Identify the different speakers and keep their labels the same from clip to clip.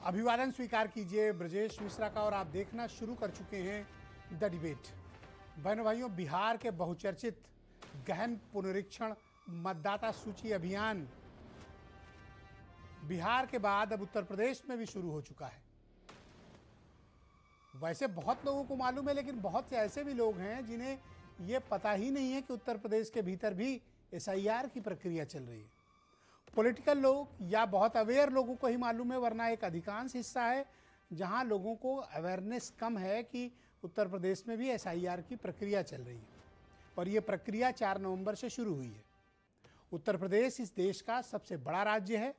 Speaker 1: अभिवादन स्वीकार कीजिए ब्रजेश मिश्रा का और आप देखना शुरू कर चुके हैं द डिबेट। बहनों भाइयों, बिहार के बहुचर्चित गहन पुनरीक्षण मतदाता सूची अभियान बिहार के बाद अब उत्तर प्रदेश में भी शुरू हो चुका है। वैसे बहुत लोगों को मालूम है, लेकिन बहुत से ऐसे भी लोग हैं जिन्हें यह पता ही नहीं है कि उत्तर प्रदेश के भीतर भी एसआईआर की प्रक्रिया चल रही है। पॉलिटिकल लोग या बहुत अवेयर लोगों को ही मालूम है, वरना एक अधिकांश हिस्सा है जहां लोगों को अवेयरनेस कम है कि उत्तर प्रदेश में भी एसआईआर की प्रक्रिया चल रही है और ये प्रक्रिया 4 नवंबर से शुरू हुई है। उत्तर प्रदेश इस देश का सबसे बड़ा राज्य है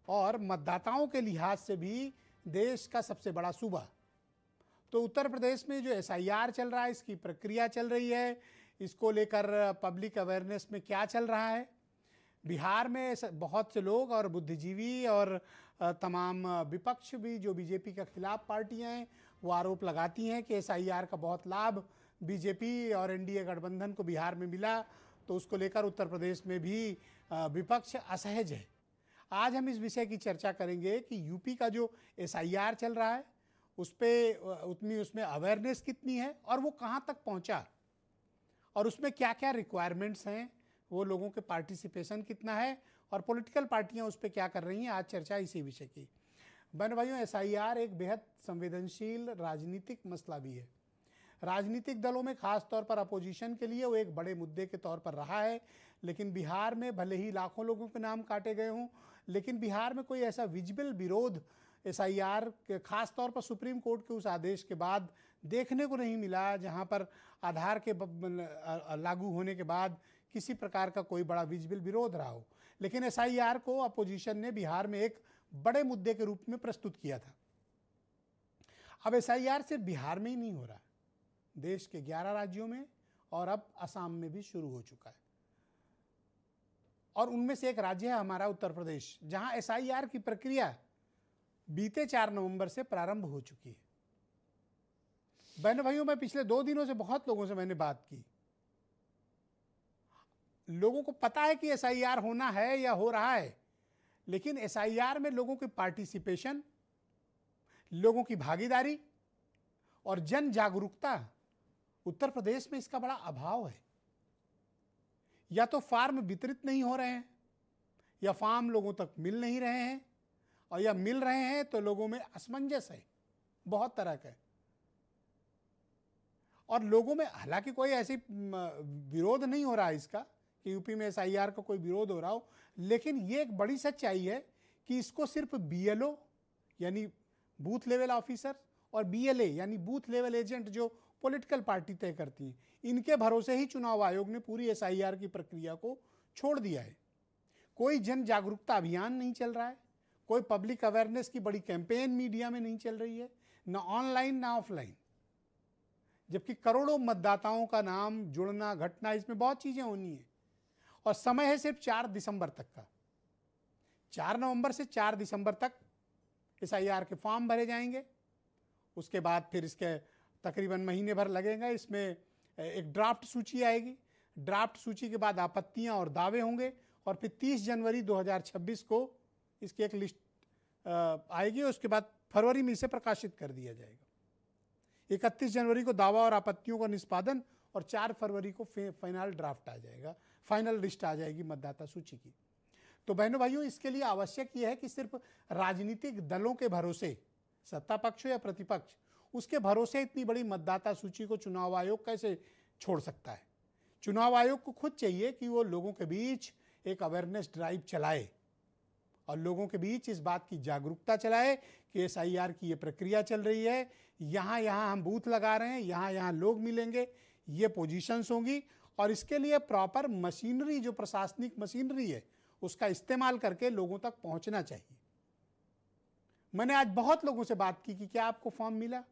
Speaker 1: और मतदाताओं के लिहाज से भी देश का सबसे बड़ा सूबा। तो उत्तर प्रदेश में जो एसआईआर चल रहा है, इसकी प्रक्रिया चल रही है, इसको लेकर पब्लिक अवेयरनेस में क्या चल रहा है। बिहार में बहुत से लोग और बुद्धिजीवी और तमाम विपक्ष भी, जो बीजेपी के खिलाफ पार्टियां हैं, वो आरोप लगाती हैं कि एसआईआर का बहुत लाभ बीजेपी और एनडीए गठबंधन को बिहार में मिला, तो उसको लेकर उत्तर प्रदेश में भी विपक्ष असहज है। आज हम इस विषय की चर्चा करेंगे कि यूपी का जो एसआईआर चल रहा है उसमें अवेयरनेस कितनी है और वो कहाँ तक पहुँचा और उसमें क्या क्या रिक्वायरमेंट्स हैं, वो लोगों के पार्टिसिपेशन कितना है और पॉलिटिकल पार्टियां उस पर क्या कर रही हैं। आज चर्चा इसी विषय की। बहन भाइयों, एसआईआर एक बेहद संवेदनशील राजनीतिक मसला भी है। राजनीतिक दलों में खास तौर पर अपोजिशन के लिए वो एक बड़े मुद्दे के तौर पर रहा है, लेकिन बिहार में भले ही लाखों लोगों के नाम काटे गए हों, लेकिन बिहार में कोई ऐसा विजिबल विरोध एसआईआर के खास तौर पर सुप्रीम कोर्ट के उस आदेश के बाद देखने को नहीं मिला, जहां पर आधार के लागू होने के बाद किसी प्रकार का कोई बड़ा विजिबल विरोध रहा हो। लेकिन एसआईआर को अपोजिशन ने बिहार में एक बड़े मुद्दे के रूप में प्रस्तुत किया था। अब एसआईआर सिर्फ बिहार में ही नहीं हो रहा, देश के 11 राज्यों में और अब असम में भी शुरू हो चुका है। और उनमें से एक राज्य है हमारा उत्तर प्रदेश, जहां एसआईआर की प्रक्रिया बीते 4 नवंबर से प्रारंभ हो चुकी है। बहनों भाइयों, मैं पिछले 2 दिनों से बहुत लोगों से मैंने बात की। लोगों को पता है कि एसआईआर होना है या हो रहा है, लेकिन एसआईआर में लोगों की पार्टिसिपेशन, लोगों की भागीदारी और जन जागरूकता, उत्तर प्रदेश में इसका बड़ा अभाव है। या तो फॉर्म वितरित नहीं हो रहे हैं, या फॉर्म लोगों तक मिल नहीं रहे हैं, और या मिल रहे हैं तो लोगों में असमंजस है बहुत तरह का। और लोगों में हालांकि कोई ऐसी विरोध नहीं हो रहा है इसका कि यूपी में एसआईआर का कोई विरोध हो रहा हो, लेकिन ये एक बड़ी सच्चाई है कि इसको सिर्फ बीएलओ यानी बूथ लेवल ऑफिसर और बीएलए यानी बूथ लेवल एजेंट, जो पॉलिटिकल पार्टी तय करती हैं, इनके भरोसे ही चुनाव आयोग ने पूरी एसआईआर की प्रक्रिया को छोड़ दिया है। कोई जन जागरूकता अभियान नहीं चल रहा है, कोई पब्लिक अवेयरनेस की बड़ी कैंपेन मीडिया में नहीं चल रही है, ना ऑनलाइन ना ऑफलाइन। जबकि करोड़ों मतदाताओं का नाम जुड़ना, घटना, इसमें बहुत चीजें होनी है और समय है सिर्फ 4 दिसंबर तक का। 4 नवंबर से 4 दिसंबर तक एसआईआर के फॉर्म भरे जाएंगे। उसके बाद फिर इसके तकरीबन महीने भर लगेगा। इसमें एक ड्राफ्ट सूची आएगी, ड्राफ्ट सूची के बाद आपत्तियां और दावे होंगे और फिर 30 जनवरी 2026 को इसकी एक लिस्ट आएगी। उसके बाद फरवरी में इसे प्रकाशित कर दिया जाएगा। 31 जनवरी को दावा और आपत्तियों का निष्पादन और 4 फरवरी को फाइनल ड्राफ्ट आ जाएगा, फाइनल लिस्ट आ जाएगी मतदाता सूची की। तो बहनों भाइयों, इसके लिए आवश्यक यह है कि सिर्फ राजनीतिक दलों के भरोसे, सत्ता पक्ष हो या प्रतिपक्ष, उसके भरोसे इतनी बड़ी मतदाता सूची को चुनाव आयोग कैसे छोड़ सकता है। चुनाव आयोग को खुद चाहिए कि वो लोगों के बीच एक अवेयरनेस ड्राइव चलाए और लोगों के बीच इस बात की जागरूकता चलाए कि एसआईआर की ये प्रक्रिया चल रही है, यहाँ हम बूथ लगा रहे हैं, यहाँ लोग मिलेंगे, ये पोजीशंस होंगी और इसके लिए प्रॉपर मशीनरी, जो प्रशासनिक मशीनरी है, उसका इस्तेमाल करके लोगों तक पहुंचना चाहिए। मैंने आज बहुत लोगों से बात की कि क्या आपको फॉर्म मिला।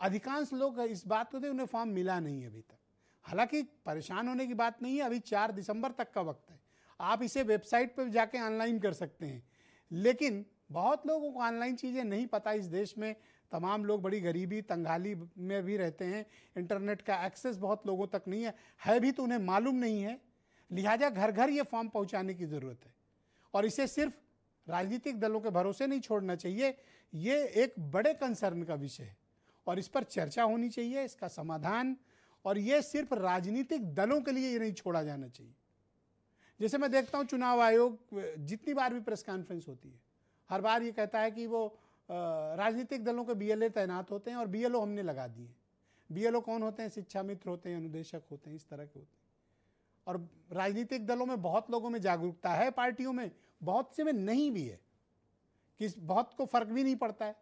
Speaker 1: अधिकांश लोग इस बात को थे उन्हें फॉर्म मिला नहीं अभी तक। हालांकि परेशान होने की बात नहीं है, अभी 4 दिसंबर तक का वक्त है। आप इसे वेबसाइट पर जाके ऑनलाइन कर सकते हैं, लेकिन बहुत लोगों को ऑनलाइन चीज़ें नहीं पता। इस देश में तमाम लोग बड़ी गरीबी, तंगाली में भी रहते हैं, इंटरनेट का एक्सेस बहुत लोगों तक नहीं है भी तो उन्हें मालूम नहीं है। लिहाजा घर घर ये फॉर्म पहुंचाने की ज़रूरत है और इसे सिर्फ राजनीतिक दलों के भरोसे नहीं छोड़ना चाहिए। ये एक बड़े कंसर्न का विषय है और इस पर चर्चा होनी चाहिए, इसका समाधान। और ये सिर्फ राजनीतिक दलों के लिए ये नहीं छोड़ा जाना चाहिए। जैसे मैं देखता हूँ चुनाव आयोग जितनी बार भी प्रेस कॉन्फ्रेंस होती है, हर बार ये कहता है कि वो राजनीतिक दलों के बीएलओ तैनात होते हैं और बीएलओ हमने लगा दिए। बीएलओ कौन होते हैं? शिक्षा मित्र होते हैं, अनुदेशक होते हैं, इस तरह के होते हैं। और राजनीतिक दलों में बहुत लोगों में जागरूकता है, पार्टियों में बहुत से में नहीं भी है, कि बहुत को फर्क भी नहीं पड़ता है।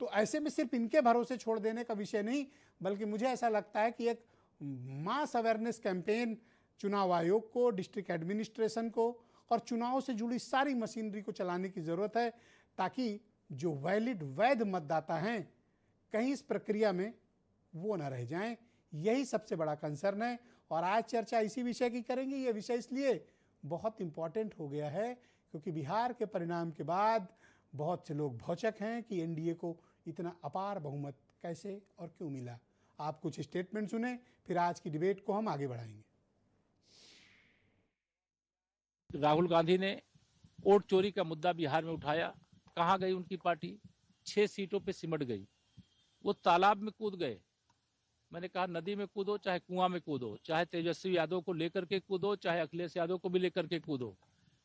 Speaker 1: तो ऐसे में सिर्फ इनके भरोसे छोड़ देने का विषय नहीं, बल्कि मुझे ऐसा लगता है कि एक मास अवेयरनेस कैंपेन चुनाव आयोग को, डिस्ट्रिक्ट एडमिनिस्ट्रेशन को और चुनाव से जुड़ी सारी मशीनरी को चलाने की ज़रूरत है, ताकि जो वैलिड वैध मतदाता हैं कहीं इस प्रक्रिया में वो ना रह जाएं। यही सबसे बड़ा कंसर्न है। और आज चर्चा इसी विषय की करेंगे। ये विषय इसलिए बहुत इम्पॉर्टेंट हो गया है क्योंकि बिहार के परिणाम के बाद बहुत से लोग भौचक हैं कि एनडीए को इतना अपार बहुमत कैसे और क्यों मिला। आप कुछ स्टेटमेंट सुने, फिर आज की डिबेट को हम आगे बढ़ाएंगे।
Speaker 2: राहुल गांधी ने वोट चोरी का मुद्दा बिहार में उठाया। कहाँ गई उनकी पार्टी? 6 सीटों पे सिमट गई। वो तालाब में कूद गए। मैंने कहा नदी में कूदो, चाहे कुआं में कूदो, चाहे तेजस्वी यादव को लेकर के कूदो, चाहे अखिलेश यादव को भी लेकर के कूदो,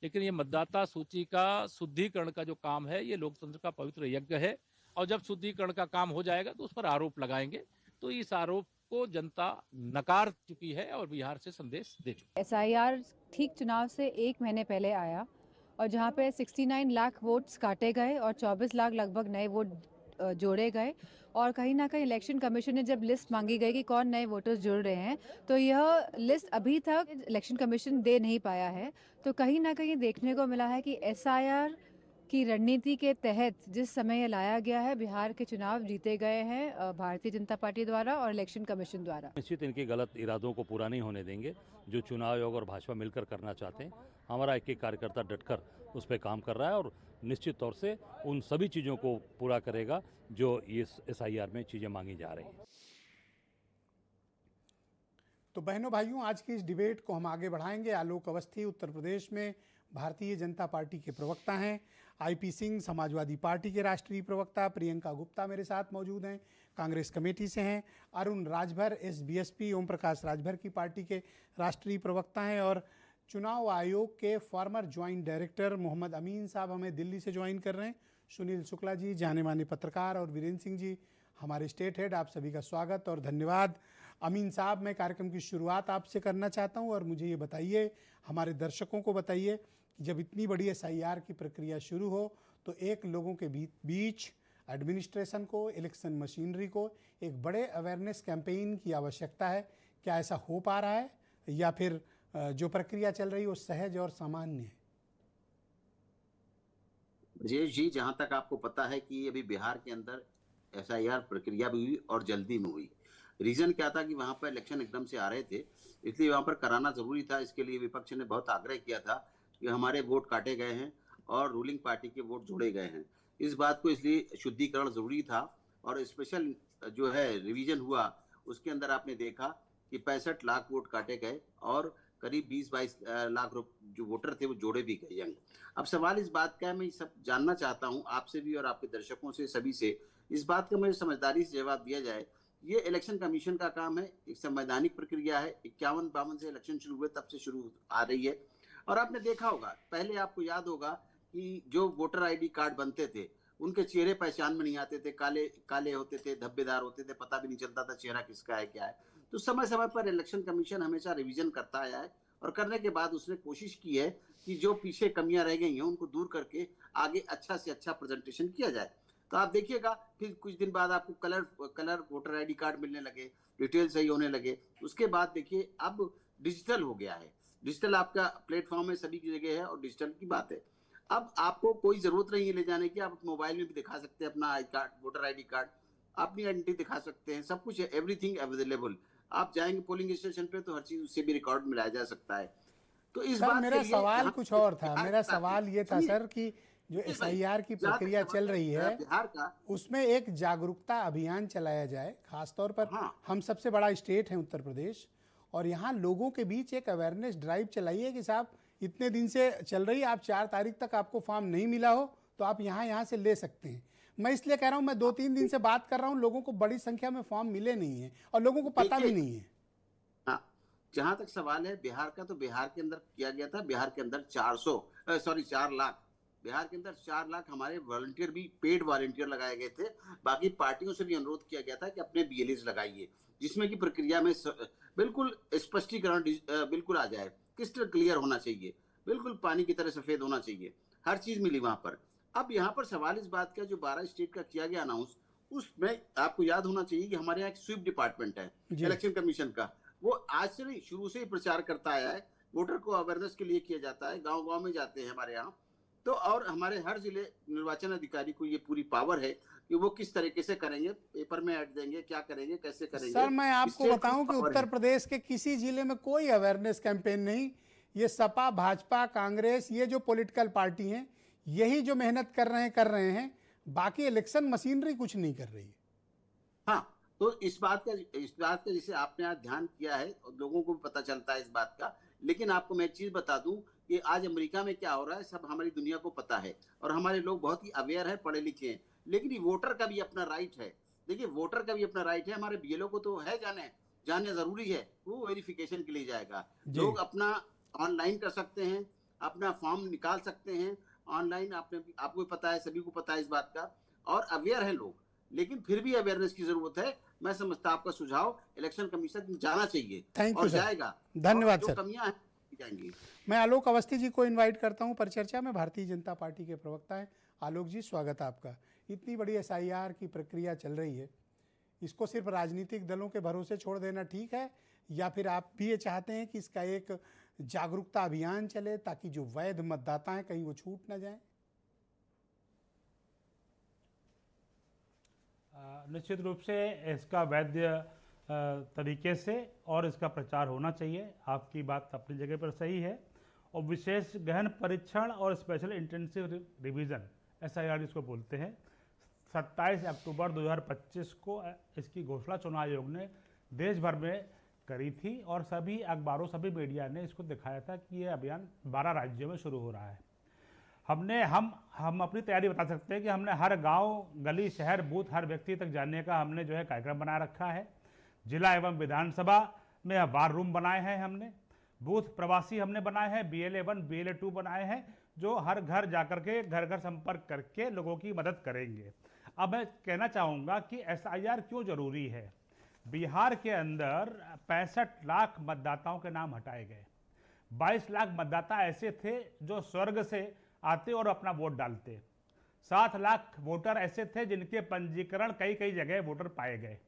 Speaker 2: लेकिन ये मतदाता सूची का शुद्धिकरण का जो काम है ये लोकतंत्र का पवित्र यज्ञ है। और जब शुद्धिकरण का काम हो जाएगा तो उस पर आरोप लगाएंगे। तो इस आरोप को जनता नकार चुकी है और बिहार से संदेश दे चुकी है।
Speaker 3: SIR ठीक चुनाव से 1 महीने पहले आया और जहाँ पे 69 लाख वोट्स काटे गए और 24 लाख लगभग नए वोट जोड़े गए। और कहीं ना कहीं इलेक्शन कमीशन ने जब लिस्ट मांगी गई कि कौन नए वोटर्स जुड़ रहे हैं, तो यह लिस्ट अभी तक इलेक्शन कमीशन दे नहीं पाया है। तो कहीं ना कहीं देखने को मिला है कि SIR की रणनीति के तहत जिस समय ये लाया गया है, बिहार के चुनाव जीते गए हैं भारतीय जनता पार्टी द्वारा और इलेक्शन कमीशन द्वारा।
Speaker 4: निश्चित इनके गलत इरादों को पूरा नहीं होने देंगे। जो चुनाव आयोग और भाजपा मिलकर करना चाहते हैं, हमारा एक एक कार्यकर्ता डटकर उस पर काम कर रहा है और निश्चित तौर से उन सभी चीज़ों को पूरा करेगा जो इस SIR में चीज़ें मांगी जा रही हैं।
Speaker 1: तो बहनों भाइयों, आज की इस डिबेट को हम आगे बढ़ाएंगे। आलोक अवस्थी उत्तर प्रदेश में भारतीय जनता पार्टी के प्रवक्ता हैं। IP सिंह समाजवादी पार्टी के राष्ट्रीय प्रवक्ता। प्रियंका गुप्ता मेरे साथ मौजूद हैं, कांग्रेस कमेटी से हैं। अरुण राजभर SBSP ओम प्रकाश राजभर की पार्टी के राष्ट्रीय प्रवक्ता हैं। और चुनाव आयोग के फॉर्मर ज्वाइंट डायरेक्टर मोहम्मद अमीन साहब हमें दिल्ली से ज्वाइन कर रहे हैं। सुनील शुक्ला जी जाने माने पत्रकार और वीरेंद्र सिंह जी हमारे स्टेट हेड, आप सभी का स्वागत और धन्यवाद। अमीन साहब, मैं कार्यक्रम की शुरुआत आपसे करना चाहता हूं और मुझे ये बताइए, हमारे दर्शकों को बताइए कि जब इतनी बड़ी SIR की प्रक्रिया शुरू हो तो एक लोगों के बीच एडमिनिस्ट्रेशन को, इलेक्शन मशीनरी को एक बड़े अवेयरनेस कैंपेन की आवश्यकता है। क्या ऐसा हो पा रहा है या फिर जो प्रक्रिया चल रही है वो सहज और सामान्य है?
Speaker 5: राजेश जी, जहां तक आपको पता है कि अभी बिहार के अंदर SIR प्रक्रिया भी हुई और जल्दी में हुई। रीजन क्या था कि वहां पर इलेक्शन एकदम से आ रहे थे, इसलिए वहां पर कराना जरूरी था। इसके लिए विपक्ष ने बहुत आग्रह किया था कि हमारे वोट काटे गए हैं और रूलिंग पार्टी के वोट जोड़े गए हैं। इस बात को इसलिए शुद्धिकरण जरूरी था। और स्पेशल जो है रिवीजन हुआ, उसके अंदर आपने देखा कि 65 लाख वोट काटे गए और करीब 20-22 लाख जो वोटर थे वो जोड़े भी गए यंग। अब सवाल इस बात का है, मैं सब जानना चाहता हूं आपसे भी और आपके दर्शकों से, सभी से इस बात का मुझे समझदारी से जवाब दिया जाए। ये इलेक्शन कमीशन का काम है, एक संवैधानिक प्रक्रिया है। 51-52 से इलेक्शन शुरू हुए तब से शुरू आ रही है। और आपने देखा होगा, पहले आपको याद होगा कि जो वोटर ID कार्ड बनते थे उनके चेहरे पहचान में नहीं आते थे, काले काले होते थे, धब्बेदार होते थे, पता भी नहीं चलता था चेहरा किसका है क्या है। तो समय समय पर इलेक्शन कमीशन हमेशा रिवीजन करता आया है और करने के बाद उसने कोशिश की है कि जो पीछे कमियां रह गई हैं उनको दूर करके आगे अच्छा से अच्छा प्रेजेंटेशन किया जाए। तो आप देखिएगा, फिर कुछ दिन बाद आपको कलर वोटर ID कार्ड मिलने लगे, डिटेल सही होने लगे। उसके बाद देखिए अब डिजिटल हो गया है, डिजिटल आपका प्लेटफॉर्म में सभी की जगह है और डिजिटल की बात है। अब आपको कोई जरूरत नहीं है ले जाने की, आप मोबाइल में भी दिखा सकते हैं अपना वोटर ID कार्ड, अपनी आइडेंटिटी दिखा सकते हैं, सब कुछ है, एवरीथिंग अवेलेबल। आप जाएंगे पोलिंग स्टेशन पे तो हर चीज उससे भी रिकॉर्ड मिलाया जा सकता है। तो इस बात
Speaker 1: मेरा सवाल कुछ और था। मेरा सवाल ये था सर कि जो SIR की प्रक्रिया चल रही है
Speaker 5: बिहार का,
Speaker 1: उसमें एक जागरूकता अभियान चलाया जाए। खासतौर पर हम सबसे बड़ा स्टेट है उत्तर प्रदेश और यहाँ लोगों के बीच एक अवेयरनेस ड्राइव चलाइए कि साहब इतने दिन से चल रही है, आप 4 तारीख तक आपको फॉर्म नहीं मिला हो तो आप यहाँ से ले सकते हैं। मैं इसलिए कह रहा हूँ, मैं 2-3 दिन से बात कर रहा हूँ, लोगों को बड़ी संख्या में फॉर्म मिले नहीं है और लोगों को पता भी नहीं है।
Speaker 5: हाँ, जहां तक सवाल है बिहार का, तो बिहार के अंदर किया गया था, बिहार के अंदर 4 लाख, बिहार के अंदर 4 लाख हमारे वॉलंटियर भी, पेड वॉलंटियर लगाए गए थे। बाकी पार्टियों से भी अनुरोध किया गया था कि अपने BLAs लगाइए, जिसमें कि प्रक्रिया में बिल्कुल स्पष्टीकरण बिल्कुल आ जाए, क्रिस्टल क्लियर होना चाहिए, बिल्कुल पानी की तरह सफेद होना चाहिए, हर चीज मिली वहां पर। अब यहाँ पर सवाल इस बात का, जो 12 स्टेट का किया गया अनाउंस, उसमें आपको याद होना चाहिए कि हमारे यहाँ एक स्वीप डिपार्टमेंट है इलेक्शन कमीशन का, वो आज से नहीं, शुरू से ही प्रचार करता आया है, वोटर को अवेयरनेस के लिए किया जाता है, गांव गांव में जाते हैं हमारे यहाँ तो। और हमारे हर जिले निर्वाचन अधिकारी को ये पूरी पावर है कि वो किस तरीके से करेंगे, पेपर में ऐड देंगे, क्या करेंगे, कैसे करेंगे।
Speaker 1: सर मैं आपको बताऊं कि उत्तर प्रदेश के किसी जिले में कोई अवेयरनेस कैंपेन नहीं। ये सपा, भाजपा, कांग्रेस, ये जो पॉलिटिकल पार्टी हैं, यही जो मेहनत कर रहे हैं, बाकी इलेक्शन मशीनरी कुछ नहीं कर रही है।
Speaker 5: हाँ, तो इस बात का जैसे आपने आज ध्यान किया है, लोगों को भी पता चलता है इस बात का। लेकिन आपको मैं एक चीज बता दूं कि आज अमेरिका में क्या हो रहा है, सब हमारी दुनिया को पता है और हमारे लोग बहुत ही अवेयर हैं, पढ़े लिखे हैं। लेकिन वोटर का भी अपना राइट है। देखिए, वोटर का भी अपना राइट है। हमारे BLO को तो है जानना जरूरी है, वो वेरिफिकेशन के लिए जाएगा। लोग अपना ऑनलाइन कर सकते हैं, अपना फॉर्म निकाल सकते हैं ऑनलाइन। आपको पता है, सभी को पता है इस बात का, और अवेयर है लोग। लेकिन फिर भी अवेयरनेस की जरूरत है। मैं समझता आपका सुझाव इलेक्शन कमीशन जाना चाहिए और जाएगा।
Speaker 1: धन्यवाद सर।
Speaker 5: कमियां हैं जाएंगी।
Speaker 1: मैं आलोक अवस्थी जी को इनवाइट करता हूं परिचर्चा में। भारतीय जनता पार्टी के प्रवक्ता हैं। आलोक जी, स्वागत है आपका। इतनी बड़ी SIR की प्रक्रिया चल रही है, इसको सिर्फ राजनीतिक दलों के भरोसे छोड़ देना ठीक है, या फिर आप भी ये चाहते हैं कि इसका एक जागरूकता अभियान चले ताकि जो वैध मतदाता हैं कहीं वो छूट ना जाएं?
Speaker 6: निश्चित रूप से इसका वैध तरीके से और इसका प्रचार होना चाहिए। आपकी बात अपनी जगह पर सही है। और विशेष गहन परीक्षण और स्पेशल इंटेंसिव रिवीजन SIR जिसको बोलते हैं, 27 अक्टूबर 2025 को इसकी घोषणा चुनाव आयोग ने देश भर में करी थी और सभी अखबारों, सभी मीडिया ने इसको दिखाया था कि ये अभियान 12 राज्यों में शुरू हो रहा है। हम अपनी तैयारी बता सकते हैं कि हमने हर गांव, गली, शहर, बूथ, हर व्यक्ति तक जाने का हमने जो है कार्यक्रम बना रखा है। जिला एवं विधानसभा में वार रूम बनाए हैं हमने, बूथ प्रवासी हमने बनाए हैं, BLA 1, BLA 2 बनाए हैं, जो हर घर जाकर के घर घर संपर्क करके लोगों की मदद करेंगे। अब मैं कहना चाहूँगा कि SIR क्यों जरूरी है। बिहार के अंदर 65 लाख मतदाताओं के नाम हटाए गए। 22 लाख मतदाता ऐसे थे जो स्वर्ग से आते और अपना वोट डालते। 7 लाख वोटर ऐसे थे जिनके पंजीकरण कई जगह वोटर पाए गए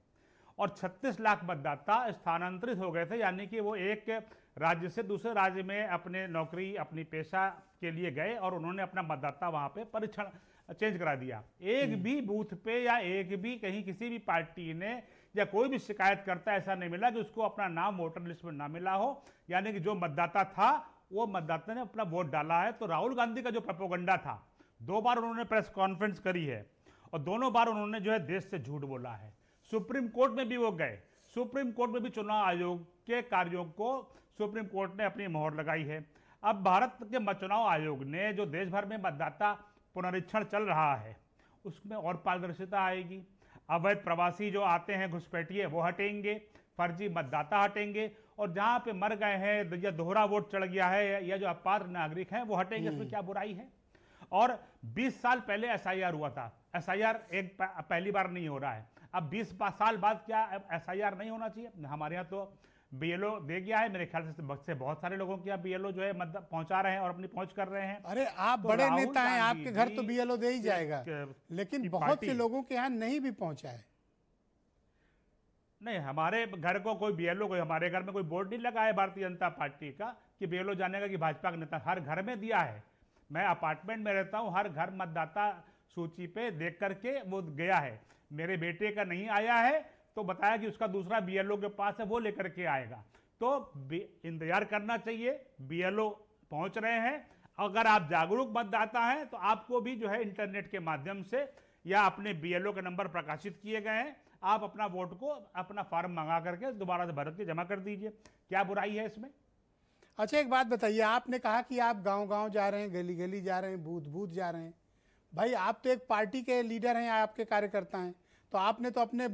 Speaker 6: और 36 लाख मतदाता स्थानांतरित हो गए थे, यानी कि वो एक राज्य से दूसरे राज्य में अपने नौकरी, अपनी पेशा के लिए गए और उन्होंने अपना मतदाता वहाँ पे परीक्षण चेंज करा दिया। एक भी बूथ पे या एक भी कहीं किसी भी पार्टी ने या कोई भी शिकायत करता ऐसा नहीं मिला कि उसको अपना नाम वोटर लिस्ट में ना मिला हो, यानी कि जो मतदाता था वो मतदाता ने अपना वोट डाला है। तो राहुल गांधी का जो प्रोपेगेंडा था, 2 बार उन्होंने प्रेस कॉन्फ्रेंस करी है और दोनों बार उन्होंने जो है देश से झूठ बोला है। सुप्रीम कोर्ट में भी वो गए, सुप्रीम कोर्ट में भी चुनाव आयोग के कार्यों को सुप्रीम कोर्ट ने अपनी मोहर लगाई है। अब भारत के चुनाव आयोग ने जो देश भर में मतदाता पुनरीक्षण चल रहा है उसमें और पारदर्शिता आएगी। अवैध प्रवासी जो आते हैं, घुसपैठिए, वो हटेंगे, फर्जी मतदाता हटेंगे और जहाँ पे मर गए हैं या दोहरा वोट चढ़ गया है या जो अपात्र नागरिक हैं वो हटेंगे। इसमें क्या बुराई है। और 20 साल पहले SIR हुआ था। SIR पहली बार नहीं हो रहा है। अब 20 साल बाद क्या SIR नहीं होना चाहिए? हमारे यहाँ तो BLO दे गया है, मेरे ख्याल से बहुत सारे लोगों के यहाँ BLO जो है मतलब पहुंचा रहे हैं और अपनी पहुंच कर रहे हैं।
Speaker 1: अरे आप
Speaker 6: तो
Speaker 1: बड़े नेता हैं, आपके घर तो BLO दे ही जाएगा, लेकिन बहुत से लोगों के यहाँ नहीं भी पहुंचा है।
Speaker 6: नहीं, हमारे घर को कोई BLO, कोई हमारे घर में कोई बोर्ड नहीं लगा है भारतीय जनता पार्टी का कि BLO जाने का, कि भाजपा का नेता हर घर में दिया है। मैं अपार्टमेंट में रहता हूँ, हर घर मतदाता सूची पे देख करके वो गया है। मेरे बेटे का नहीं आया है तो बताया कि उसका दूसरा BLO के पास है, वो लेकर के आएगा। तो इंतजार करना चाहिए, BLO पहुंच रहे हैं। अगर आप जागरूक मतदाता हैं तो आपको भी जो है इंटरनेट के माध्यम से या अपने BLO के नंबर प्रकाशित किए गए हैं, आप अपना वोट को, अपना फॉर्म मंगा करके दोबारा से भर के जमा कर दीजिए। क्या बुराई है इसमें?
Speaker 1: अच्छा एक बात बताइए, आपने कहा कि आप गांव-गांव जा रहे हैं, गली-गली जा रहे हैं, बूथ-बूथ जा रहे हैं। भाई आप तो एक पार्टी के लीडर हैं, आपके कार्यकर्ता हैं, तो आपने तो अपने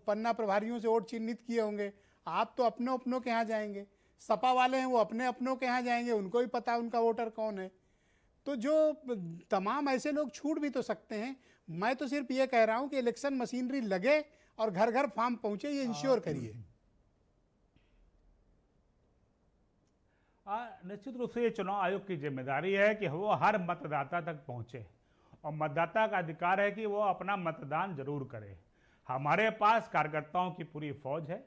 Speaker 1: पन्ना प्रभारियों से वोट चिन्हित किए होंगे। आप तो अपनों के यहाँ जाएंगे, सपा वाले हैं वो अपने अपनों के यहाँ जाएंगे, उनको ही पता है उनका वोटर कौन है। तो जो तमाम ऐसे लोग छूट भी तो सकते हैं। मैं तो सिर्फ ये कह रहा हूँ कि इलेक्शन मशीनरी लगे और घर घर फॉर्म पहुंचे, ये इंश्योर करिए।
Speaker 6: निश्चित रूप से ये चुनाव आयोग की जिम्मेदारी है कि वो हर मतदाता तक पहुंचे, और मतदाता का अधिकार है कि वो अपना मतदान जरूर करे। हमारे पास कार्यकर्ताओं की पूरी फौज है,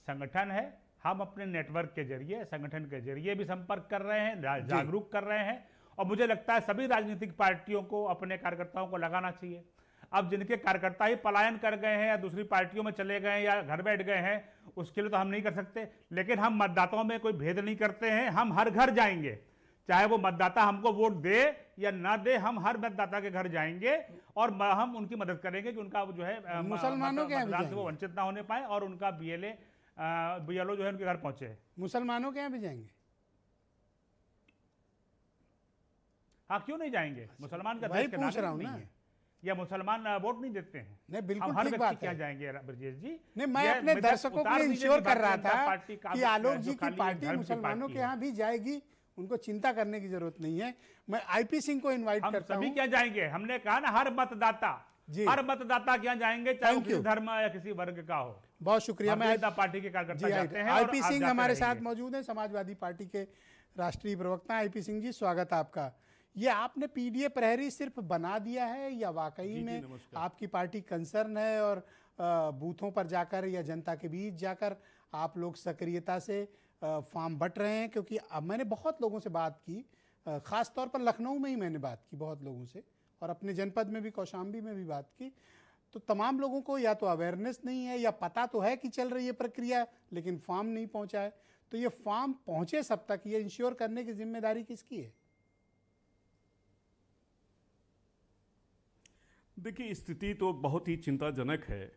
Speaker 6: संगठन है, हम अपने नेटवर्क के जरिए, संगठन के जरिए भी संपर्क कर रहे हैं, जागरूक कर रहे हैं, और मुझे लगता है सभी राजनीतिक पार्टियों को अपने कार्यकर्ताओं को लगाना चाहिए। अब जिनके कार्यकर्ता ही पलायन कर गए हैं या दूसरी पार्टियों में चले गए हैं या घर बैठ गए हैं, उसके लिए तो हम नहीं कर सकते, लेकिन हम मतदाताओं में कोई भेद नहीं करते हैं। हम हर घर जाएंगे, चाहे वो मतदाता हमको वोट दे या ना दे, हम हर मतदाता के घर जाएंगे और हम उनकी मदद करेंगे कि उनका जो है
Speaker 1: मुसलमानों के
Speaker 6: मतदान से वो वंचित ना होने पाए और उनका बीएलओ जो है उनके घर पहुंचे।
Speaker 1: मुसलमानों के यहाँ भी जाएंगे?
Speaker 6: हाँ, क्यों नहीं जाएंगे? मुसलमान का
Speaker 1: वही
Speaker 6: देश का
Speaker 1: पूछ रहा हूं
Speaker 6: नागरिक
Speaker 1: ना।
Speaker 6: नहीं है, या मुसलमान वोट नहीं देते हैं?
Speaker 1: नहीं, बिल्कुल
Speaker 6: हम हर
Speaker 1: ठीक
Speaker 6: व्यक्ति
Speaker 1: बात
Speaker 6: क्या
Speaker 1: है।
Speaker 6: जाएंगे ब्रजेश जी?
Speaker 1: नहीं, मैं अपने दर्शकों को इंश्योर कर रहा था कि आलोक जी की पार्टी मुसलमानों के यहाँ भी जाएगी, उनको चिंता करने की जरूरत नहीं है। मैं आईपी सिंह को इनवाइट करता हूँ।
Speaker 6: सभी क्या जाएंगे? हमने कहा ना, हर मतदाता क्या जाएंगे, चाहे वो किसी धर्म या किसी वर्ग का हो।
Speaker 1: बहुत शुक्रिया। मैं
Speaker 6: पार्टी के कार्यकर्ता जाते हैं।
Speaker 1: आईपी सिंह हमारे साथ मौजूद हैं, समाजवादी पार्टी के राष्ट्रीय प्रवक्ता। आईपी सिंह जी, स्वागत है आपका। ये आपने पीडीए प्रहरी सिर्फ बना दिया है या वाकई में आपकी पार्टी कंसर्न है और बूथों पर जाकर या जनता के बीच जाकर आप लोग सक्रियता से फॉर्म बट रहे हैं? क्योंकि अब मैंने बहुत लोगों से बात की, ख़ास तौर पर लखनऊ में ही मैंने बात की बहुत लोगों से, और अपने जनपद में भी, कौशाम्बी में भी बात की, तो तमाम लोगों को या तो अवेयरनेस नहीं है या पता तो है कि चल रही है प्रक्रिया, लेकिन फॉर्म नहीं पहुंचा है। तो ये फॉर्म पहुंचे सब तक ये इंश्योर करने की जिम्मेदारी किसकी है?
Speaker 7: देखिए, स्थिति तो बहुत ही चिंताजनक है,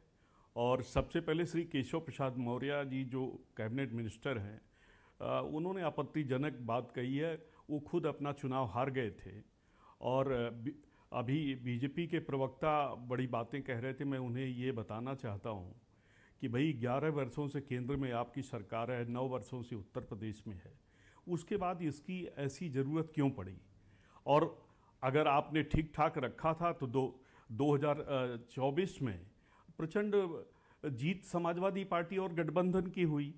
Speaker 7: और सबसे पहले श्री केशव प्रसाद मौर्य जी जो कैबिनेट मिनिस्टर हैं, उन्होंने आपत्तिजनक बात कही है। वो खुद अपना चुनाव हार गए थे, और अभी बीजेपी के प्रवक्ता बड़ी बातें कह रहे थे। मैं उन्हें ये बताना चाहता हूँ कि भाई 11 वर्षों से केंद्र में आपकी सरकार है, 9 वर्षों से उत्तर प्रदेश में है, उसके बाद इसकी ऐसी ज़रूरत क्यों पड़ी? और अगर आपने ठीक ठाक रखा था तो 2024 में प्रचंड जीत समाजवादी पार्टी और गठबंधन की हुई।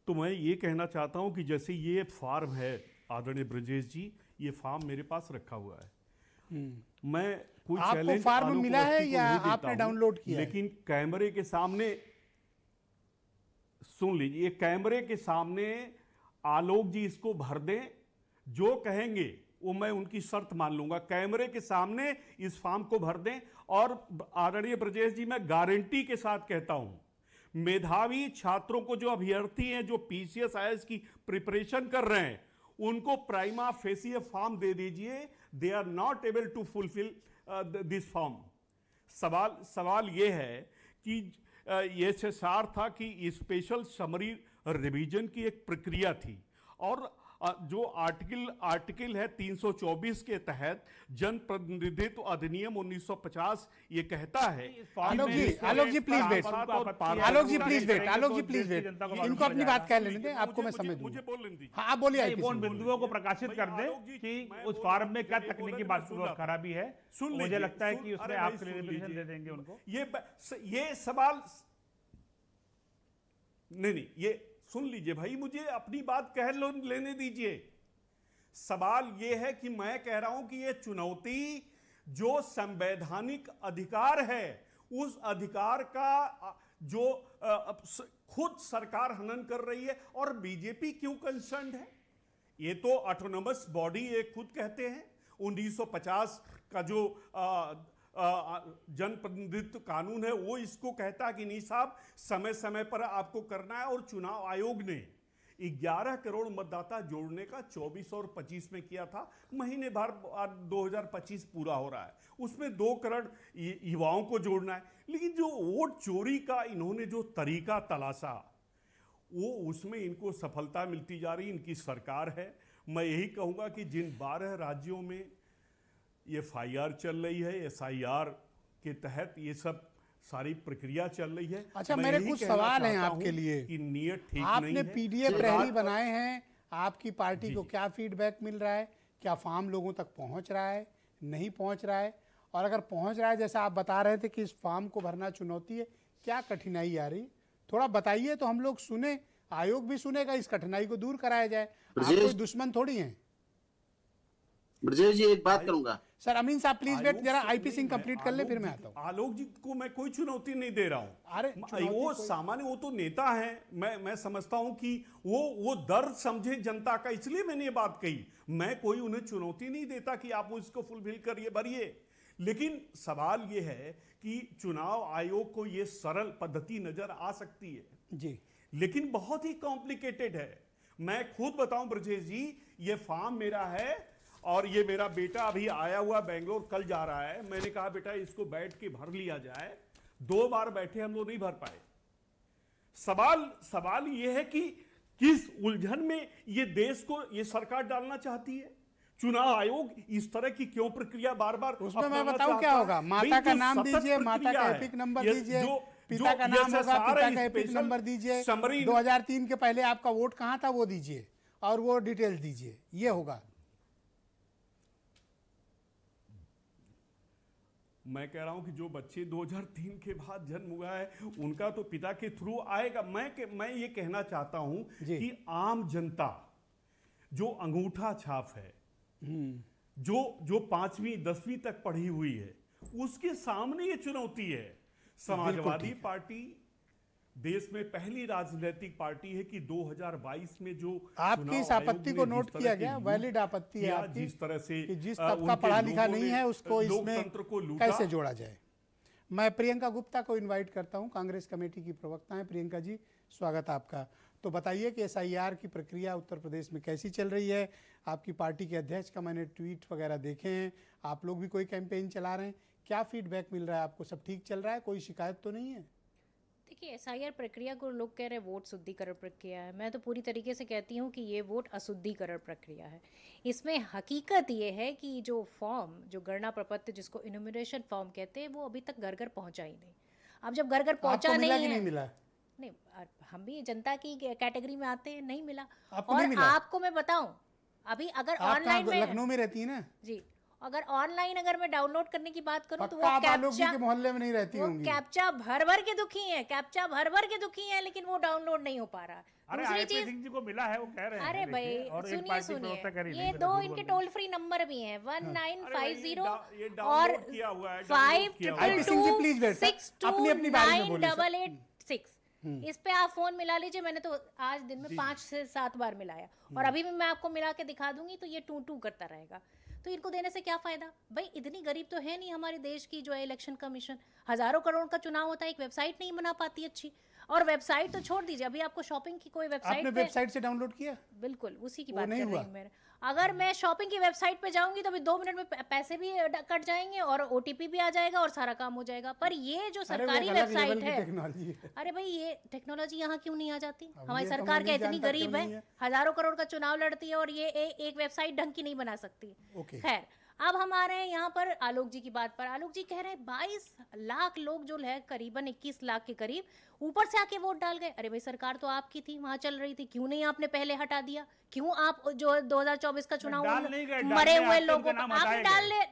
Speaker 7: तो मैं ये कहना चाहता हूँ कि जैसे ये फॉर्म है आदरणीय ब्रजेश जी, ये फॉर्म मेरे पास रखा हुआ है, मैं कोई चैलेंज
Speaker 1: फॉर्म मिला है या आपने डाउनलोड किया?
Speaker 7: लेकिन कैमरे के सामने सुन लीजिए, ये कैमरे के सामने आलोक जी इसको भर दें, जो कहेंगे वो मैं उनकी शर्त मान लूंगा। कैमरे के सामने इस फॉर्म को भर दें, और आदरणीय ब्रजेश जी, मैं गारंटी के साथ कहता हूं, मेधावी छात्रों को, जो अभ्यर्थी हैं, जो पीसीएस आईएएस की प्रिपरेशन कर रहे हैं, उनको प्राइमा फेसी फॉर्म दे दीजिए। They are not able to fulfil this form. सवाल ये है कि ये सार था कि स्पेशल समरी रिवीजन की एक प्रक्रिया थी, और जो आर्टिकल है 324 के तहत जन प्रतिनिधित्व अधिनियम 1950 ये कहता है।
Speaker 1: Alok ji please wait, Alok ji please wait, इनको अपनी बात कह लेने दें, आपको मैं समझ
Speaker 7: मुझे बोल लेने दीजिए।
Speaker 1: हाँ, आप बोलिए।
Speaker 6: उन बिंदुओं को प्रकाशित कर दें कि उस फॉर्म में क्या तकनीकी बात खराबी है। मुझे लगता है कि उसमें आप क्लैरिफिकेशन दे देंगे उनको।
Speaker 7: ये सवाल नहीं, ये सुन लीजिए भाई, मुझे अपनी बात कह लेने दीजिए। सवाल यह है कि मैं कह रहा हूं कि यह चुनौती जो संवैधानिक अधिकार है, उस अधिकार का जो खुद सरकार हनन कर रही है, और बीजेपी क्यों कंसर्न्ड है? ये तो ऑटोनोमस बॉडी ये खुद कहते हैं। 1950 का जो जनप्रतिनिधित्व कानून है वो इसको कहता है कि नहीं साहब, समय समय पर आपको करना है। और चुनाव आयोग ने 11 करोड़ मतदाता जोड़ने का 24 और 25 में किया था। महीने भर 2025 पूरा हो रहा है, उसमें 2 करोड़ युवाओं को जोड़ना है। लेकिन जो वोट चोरी का इन्होंने जो तरीका तलाशा, वो उसमें इनको सफलता मिलती जा रही, इनकी सरकार है। मैं यही कहूँगा कि जिन 12 राज्यों में FIR चल रही है, SIR के तहत ये सब सारी प्रक्रिया चल रही है।
Speaker 1: अच्छा,
Speaker 7: मैं
Speaker 1: मेरे
Speaker 7: यही
Speaker 1: कुछ
Speaker 7: कहना
Speaker 1: सवाल हैं
Speaker 7: चाहता
Speaker 1: आपके
Speaker 7: हूं
Speaker 1: लिए
Speaker 7: कि नियत ठीक नहीं
Speaker 1: आपने
Speaker 7: है।
Speaker 1: पीडीए
Speaker 7: ये
Speaker 1: प्रहरी
Speaker 7: बात-
Speaker 1: बनाए हैं, आपकी पार्टी को क्या फीडबैक मिल रहा है? क्या फॉर्म लोगों तक पहुंच रहा है, नहीं पहुंच रहा है? और अगर पहुंच रहा है, जैसा आप बता रहे थे कि इस फॉर्म को भरना चुनौती है, क्या कठिनाई आ रही? थोड़ा बताइए तो हम लोग सुने, आयोग भी सुनेगा, इस कठिनाई को दूर कराया जाए। आप कोई दुश्मन थोड़ी हैं।
Speaker 5: ब्रजेश जी, एक बात करूंगा।
Speaker 1: सर अमीन साहब प्लीज वेट,
Speaker 7: आयोग
Speaker 1: जरा
Speaker 7: से
Speaker 1: आईपी
Speaker 7: नहीं,
Speaker 1: सिंह कंप्लीट कर ले, फिर मैं
Speaker 7: आलोक
Speaker 1: आता
Speaker 7: जी-
Speaker 1: हूँ।
Speaker 7: आलोक जी को मैं कोई चुनौती नहीं दे रहा हूँ।
Speaker 1: अरे चुनौती
Speaker 7: वो
Speaker 1: कोई-
Speaker 7: सामान्य, वो तो नेता है। मैं समझता हूं कि वो दर्द समझे जनता का, इसलिए मैंने ये बात कही। मैं कोई उन्हें चुनौती नहीं देता कि आप उसको फुलफिल करिए, भरिए। लेकिन सवाल ये है कि चुनाव आयोग को ये सरल पद्धति नजर आ सकती है
Speaker 1: जी,
Speaker 7: लेकिन बहुत ही कॉम्प्लिकेटेड है। मैं खुद बताऊं ब्रजेश जी, ये फॉर्म मेरा है और ये मेरा बेटा अभी आया हुआ बेंगलोर, कल जा रहा है। मैंने कहा बेटा इसको बैठ के भर लिया जाए। 2 बार बैठे, हम लोग नहीं भर पाए। सवाल ये है कि किस उलझन में ये देश को ये सरकार डालना चाहती है। चुनाव आयोग इस तरह की क्यों प्रक्रिया बार बार
Speaker 1: उसमें मैं
Speaker 7: अपनाना
Speaker 1: बताऊं
Speaker 7: चाहता
Speaker 1: क्या
Speaker 7: है?
Speaker 1: होगा?
Speaker 7: भाई,
Speaker 1: माता का
Speaker 7: जो
Speaker 1: नाम
Speaker 7: सतत
Speaker 1: दीजिए, माता
Speaker 7: प्रक्रिया
Speaker 1: का
Speaker 7: है,
Speaker 1: एपिक नंबर
Speaker 7: ये
Speaker 1: दीजिए, पिता
Speaker 7: जो
Speaker 1: का नाम होगा,
Speaker 7: SSR
Speaker 1: पिता
Speaker 7: है,
Speaker 1: का एपिक
Speaker 7: स्पेशल
Speaker 1: नंबर दीजिए,
Speaker 7: समरी
Speaker 1: 2003 के पहले आपका वोट कहाँ था वो दीजिए, और वो डिटेल्स दीजिए, ये होगा।
Speaker 7: मैं कह रहा हूं कि जो बच्चे 2003 के बाद जन्म हुआ है उनका तो पिता के थ्रू आएगा। मैं ये कहना चाहता हूं
Speaker 1: जी।
Speaker 7: कि आम जनता जो अंगूठा छाप है, जो 5वीं 10वीं तक पढ़ी हुई है, उसके सामने ये चुनौती है। समाजवादी पार्टी देश में पहली राजनीतिक पार्टी है कि 2022 में जो
Speaker 1: आपकी
Speaker 7: चुनाव
Speaker 1: इस आपत्ति
Speaker 7: आयोग
Speaker 1: को
Speaker 7: ने
Speaker 1: नोट
Speaker 7: जिस तरह
Speaker 1: किया
Speaker 7: के
Speaker 1: गया,
Speaker 7: लूट
Speaker 1: वैलिड आपत्ति है
Speaker 7: किया,
Speaker 1: आपकी,
Speaker 7: जिस तरह से
Speaker 1: कि जिस
Speaker 7: उनके
Speaker 1: तबका पढ़ा लिखा
Speaker 7: लोगों
Speaker 1: नहीं
Speaker 7: ने
Speaker 1: है उसको
Speaker 7: लोकतंत्र को
Speaker 1: इसमें
Speaker 7: लूटा।
Speaker 1: कैसे जोड़ा जाए। मैं प्रियंका गुप्ता को इनवाइट करता हूं, कांग्रेस कमेटी की प्रवक्ता हैं। प्रियंका जी, स्वागत आपका। तो बताइए कि SIR की प्रक्रिया उत्तर प्रदेश में कैसी चल रही है? आपकी पार्टी के अध्यक्ष का मैंने ट्वीट वगैरह देखे हैं, आप लोग भी कोई कैंपेन चला रहे हैं, क्या फीडबैक मिल रहा है आपको? सब ठीक चल रहा है, कोई शिकायत तो नहीं है?
Speaker 8: देखिए, SIR प्रक्रिया को लोग कह रहे हैं वोट शुद्धिकरण प्रक्रिया है। मैं तो पूरी तरीके से कहती हूँ कि ये वोट अशुद्धिकरण प्रक्रिया है। इसमें हकीकत ये है कि जो फॉर्म, जो गणना प्रपत्र जिसको इन्यूमरेशन फॉर्म कहते हैं, वो अभी तक घर घर पहुँचा ही नहीं। अब जब घर घर पहुँचा
Speaker 1: आपको मिला
Speaker 8: नहीं
Speaker 1: कि
Speaker 8: है,
Speaker 1: नहीं मिला?
Speaker 8: नहीं, हम भी जनता की कैटेगरी में आते हैं, नहीं मिला।
Speaker 1: आपको
Speaker 8: और
Speaker 1: नहीं मिला?
Speaker 8: आपको मैं बताऊं, अभी अगर
Speaker 1: आप
Speaker 8: ऑनलाइन
Speaker 1: कहाँ,
Speaker 8: में
Speaker 1: लखनऊ में रहती है ना?
Speaker 8: जी, अगर ऑनलाइन अगर मैं डाउनलोड करने की बात करूं तो
Speaker 1: पक्का
Speaker 8: वो
Speaker 1: आप आलोक जी
Speaker 8: कैप्चा,
Speaker 1: के मोहल्ले में नहीं रहती
Speaker 8: वो
Speaker 1: होंगी।
Speaker 8: कैप्चा भर भर के दुखी है, कैप्चा भर भर के दुखी है, लेकिन वो डाउनलोड नहीं हो पा रहा।
Speaker 6: अरे
Speaker 8: दूसरी
Speaker 6: आईपी
Speaker 8: चीज,
Speaker 6: सिंह जी को मिला है, वो कह रहे हैं।
Speaker 8: अरे भाई
Speaker 6: देखिए, और एक
Speaker 8: सुनिए
Speaker 6: पार्टी प्रवक्ता कह रही
Speaker 8: सुनिए,
Speaker 6: नहीं,
Speaker 8: ये
Speaker 6: मैं तो
Speaker 8: 2
Speaker 6: झूठ
Speaker 8: इनके
Speaker 6: बोल रही हूँ।
Speaker 8: टोल फ्री नंबर भी हैं, 1950
Speaker 7: ये
Speaker 8: और
Speaker 7: डाउनलोड किया हुआ है, डाउनलोड किया हुआ है।
Speaker 1: IP Singh ji, please wait, sir. अपनी अपनी बारी में बोलिए, सर।
Speaker 8: 629886 इस पे आप फोन मिला लीजिए। मैंने तो आज दिन में 5 से 7 बार मिलाया, और अभी भी मैं आपको मिला के दिखा दूंगी, तो ये टू टू करता रहेगा। तो इनको देने से क्या फायदा भाई? इतनी गरीब तो है नहीं हमारे देश की जो है इलेक्शन कमीशन। हजारों करोड़ का चुनाव होता है, एक वेबसाइट नहीं बना पाती अच्छी। और वेबसाइट तो छोड़ दीजिए, अभी आपको शॉपिंग की कोई
Speaker 1: आपने
Speaker 8: वेबसाइट
Speaker 1: वेबसाइट से डाउनलोड किया?
Speaker 8: बिल्कुल उसी की
Speaker 1: वो
Speaker 8: बात
Speaker 1: नहीं
Speaker 8: कर रही
Speaker 1: हुआ?
Speaker 8: हूँ मैं। अगर मैं शॉपिंग की वेबसाइट पे जाऊंगी तो अभी 2 मिनट में पैसे भी कट जाएंगे और OTP भी आ जाएगा और सारा काम हो जाएगा। पर ये जो
Speaker 1: अरे वो
Speaker 8: सरकारी
Speaker 1: एक अलग लेवल
Speaker 8: वेबसाइट
Speaker 1: की
Speaker 8: है,
Speaker 1: टेक्नोलॉजी है।
Speaker 8: अरे भाई ये टेक्नोलॉजी यहाँ क्यों नहीं आ जाती?
Speaker 1: अब
Speaker 8: हमारी
Speaker 1: ये तो
Speaker 8: सरकार
Speaker 1: मैं
Speaker 8: क्या
Speaker 1: नहीं
Speaker 8: इतनी
Speaker 1: जानता
Speaker 8: गरीब
Speaker 1: क्यों नहीं
Speaker 8: है?
Speaker 1: है।
Speaker 8: हजारों करोड़ का चुनाव लड़ती है और ये एक वेबसाइट ढंग की नहीं बना सकती।
Speaker 1: ओके।
Speaker 8: खैर, अब हम आ रहे हैं यहाँ पर आलोक जी की बात पर। आलोक जी कह रहे हैं 22 लाख लोग जो है, करीबन 21 लाख के करीब ऊपर से आके वोट डाल गए। अरे भाई सरकार तो आपकी थी, वहां चल रही थी, क्यों नहीं आपने पहले हटा दिया? क्यों आप जो 2024 का चुनाव
Speaker 6: डाल नहीं गए,
Speaker 8: मरे
Speaker 6: डालने
Speaker 8: हुए
Speaker 6: आपके
Speaker 8: लोगों
Speaker 6: नाम
Speaker 8: को आपने
Speaker 6: हटाए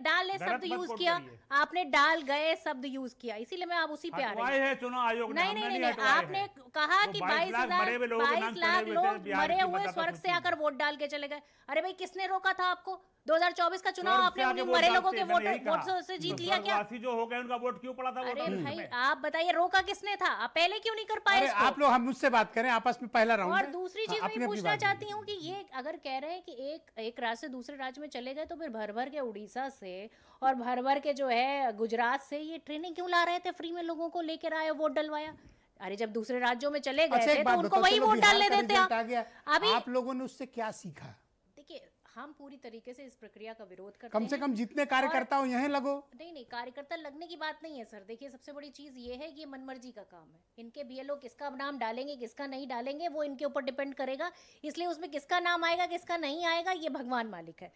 Speaker 8: डाल
Speaker 6: गए।
Speaker 8: शब्द
Speaker 6: गलत मत
Speaker 8: यूज
Speaker 6: कोट
Speaker 8: किया,
Speaker 6: करिए।
Speaker 8: आपने डाल गए शब्द यूज किया, इसीलिए मैं आप उसी पे आ रही
Speaker 6: हटवाए
Speaker 8: हूँ।
Speaker 6: है चुनाव आयोग ने,
Speaker 8: नहीं
Speaker 6: हमने
Speaker 8: नहीं नहीं,
Speaker 6: हटवाए
Speaker 8: आपने
Speaker 6: हैं।
Speaker 8: कहा
Speaker 6: वो
Speaker 8: कि
Speaker 6: 22 लाख मरे हुए लोगों के नाम
Speaker 8: 22 लाख
Speaker 6: चढ़े हुए थे
Speaker 8: लोग
Speaker 6: बिहार
Speaker 8: मरे
Speaker 6: की
Speaker 8: हुए
Speaker 6: मतदाता
Speaker 8: स्वर्ग से
Speaker 6: सूची में।
Speaker 8: आकर वोट डाल के चले गए। अरे भाई किसने रोका था आपको? 2024 का चुनाव
Speaker 6: स्वर्ग
Speaker 8: आपने
Speaker 6: से आके
Speaker 8: उन्हीं
Speaker 6: वोट
Speaker 8: मरे लोगों
Speaker 6: डालते
Speaker 8: के
Speaker 6: हैं, मैंने यही कहा।
Speaker 8: वोट से जीत
Speaker 6: तो
Speaker 8: लिया क्या?
Speaker 6: स्वर्गवासी जो हो गए उनका वोट क्यों पड़ा था
Speaker 8: अरे
Speaker 6: वोटों
Speaker 8: भाई
Speaker 6: में?
Speaker 8: आप बताइए, रोका किसने था? आप पहले क्यों नहीं कर पाए
Speaker 1: अरे
Speaker 8: इसको?
Speaker 1: आप लोग हम मुझसे बात करें, आपस में पहला राउंड
Speaker 8: और
Speaker 1: है।
Speaker 8: दूसरी चीज
Speaker 1: हाँ,
Speaker 8: मैं
Speaker 1: अपनी अपनी
Speaker 8: पूछना
Speaker 1: बात
Speaker 8: चाहती हूँ कि ये अगर कह रहे हैं कि एक राज्य से दूसरे राज्य में चले गए, तो फिर भर भर के उड़ीसा से और भर भर के जो है गुजरात से ये ट्रेनिंग क्यों ला रहे थे? फ्री में लोगों को लेकर आए, वोट डलवाया। अरे जब दूसरे राज्यों में चले गए
Speaker 1: अच्छा,
Speaker 8: थे
Speaker 1: एक
Speaker 8: तो
Speaker 1: बात
Speaker 8: उनको
Speaker 1: बताओ,
Speaker 8: वही
Speaker 1: चलो
Speaker 8: वोट
Speaker 1: बिहार
Speaker 8: डालने
Speaker 1: का
Speaker 8: देते
Speaker 1: रिजल्ट
Speaker 8: आप।
Speaker 1: आ गया,
Speaker 8: अभी
Speaker 1: आप लोगों ने उससे क्या सीखा?
Speaker 8: देखिए, हम पूरी तरीके से इस प्रक्रिया का विरोध करते
Speaker 1: कम से
Speaker 8: हैं।
Speaker 1: कम जितने कार्यकर्ता हो यहीं लगो।
Speaker 8: नहीं, कार्यकर्ता लगने की बात नहीं है सर। देखिए, सबसे बड़ी चीज ये है कि ये मनमर्जी का काम है। इनके बीएलओ किसका नाम डालेंगे, किसका नहीं डालेंगे, वो इनके ऊपर डिपेंड करेगा। इसलिए उसमें किसका नाम आएगा, किसका नहीं आएगा, ये भगवान मालिक है।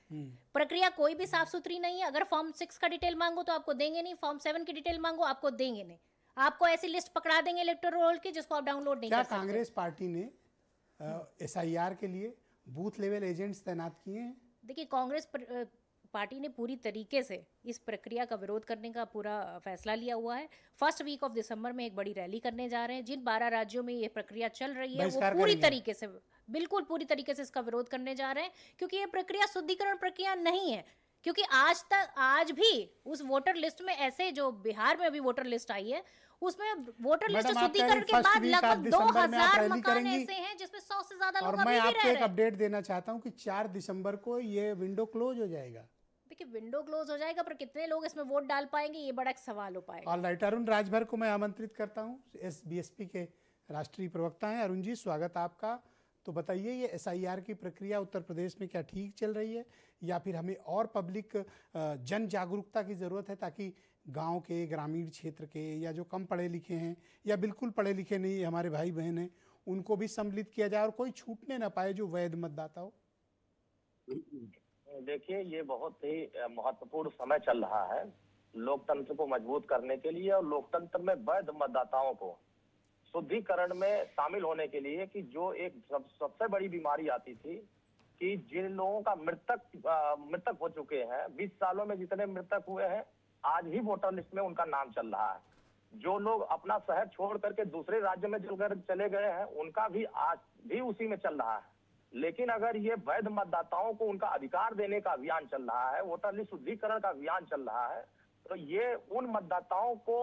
Speaker 8: प्रक्रिया कोई भी साफ सुथरी नहीं है। अगर फॉर्म 6 का डिटेल मांगो तो आपको देंगे नहीं, फॉर्म 7 की डिटेल मांगो आपको देंगे नहीं। आपको ऐसी लिस्ट पकड़ा देंगे इलेक्टोरल रोल की जिसको आप डाउनलोड नहीं कर
Speaker 1: क्या
Speaker 8: सकते।
Speaker 1: कांग्रेस पार्टी ने एसआईआर के लिए बूथ लेवल एजेंट्स तैनात किए हैं?
Speaker 8: देखिए, कांग्रेस पार्टी ने पूरी तरीके से इस प्रक्रिया का विरोध करने का पूरा फैसला लिया हुआ है। फर्स्ट वीक ऑफ दिसंबर में एक बड़ी रैली करने जा रहे हैं। जिन 12 राज्यों में ये प्रक्रिया चल रही है वो
Speaker 1: बहिष्कार
Speaker 8: पूरी
Speaker 1: करेंगे।
Speaker 8: तरीके से, बिल्कुल पूरी तरीके से इसका विरोध करने जा रहे हैं, क्योंकि ये प्रक्रिया शुद्धिकरण प्रक्रिया नहीं है। क्योंकि आज भी उस वोटर लिस्ट में ऐसे, जो बिहार में अभी वोटर लिस्ट आई है उसमें वोटर लिस्ट
Speaker 1: मैडम, आप
Speaker 8: शुद्धिकरण के
Speaker 1: first
Speaker 8: बाद
Speaker 1: week of
Speaker 8: लगभग
Speaker 1: दिसंबर में आप
Speaker 8: 2000
Speaker 1: रैली
Speaker 8: मकान
Speaker 1: करेंगी।
Speaker 8: ऐसे हैं जिसमें 100 से ज्यादा
Speaker 1: और
Speaker 8: लोग
Speaker 1: मैं
Speaker 8: अभी भी
Speaker 1: आपको
Speaker 8: रह
Speaker 1: एक
Speaker 8: रहे हैं।
Speaker 1: अपडेट देना चाहता हूं कि 4 दिसंबर को ये विंडो क्लोज हो जाएगा।
Speaker 8: देखिए, विंडो क्लोज हो जाएगा, पर कितने लोग इसमें वोट डाल पाएंगे ये बड़ा एक सवाल हो पाएगा।
Speaker 1: ऑल राइट, अरुण राजभर को मैं आमंत्रित करता हूं। बीएसपी के राष्ट्रीय प्रवक्ता हैं। अरुण जी, स्वागत आपका। तो बताइए, ये एसआईआर की प्रक्रिया उत्तर प्रदेश में क्या ठीक चल रही है, या फिर हमें और पब्लिक जन जागरूकता की ज़रूरत है, ताकि गांव के, ग्रामीण क्षेत्र के, या जो कम पढ़े लिखे हैं या बिल्कुल पढ़े लिखे नहीं हमारे भाई बहन हैं, उनको भी सम्मिलित किया जाए और कोई छूटने ना पाए जो वैध मतदाता हो?
Speaker 9: देखिए, ये बहुत ही महत्वपूर्ण समय चल रहा है लोकतंत्र को मजबूत करने के लिए और लोकतंत्र में वैध मतदाताओं को शुद्धिकरण में शामिल होने के लिए, कि जो एक सबसे बड़ी बीमारी आती थी कि जिन लोगों का मृतक हो चुके हैं, 20 सालों में जितने मृतक हुए हैं, आज भी वोटर लिस्ट में उनका नाम चल रहा है। जो लोग अपना शहर छोड़ करके दूसरे राज्य में चले गए हैं, उनका भी आज भी उसी में चल रहा है। लेकिन अगर ये वैध मतदाताओं को उनका अधिकार देने का अभियान चल रहा है, वोटर लिस्ट शुद्धिकरण का अभियान चल रहा है, तो ये उन मतदाताओं को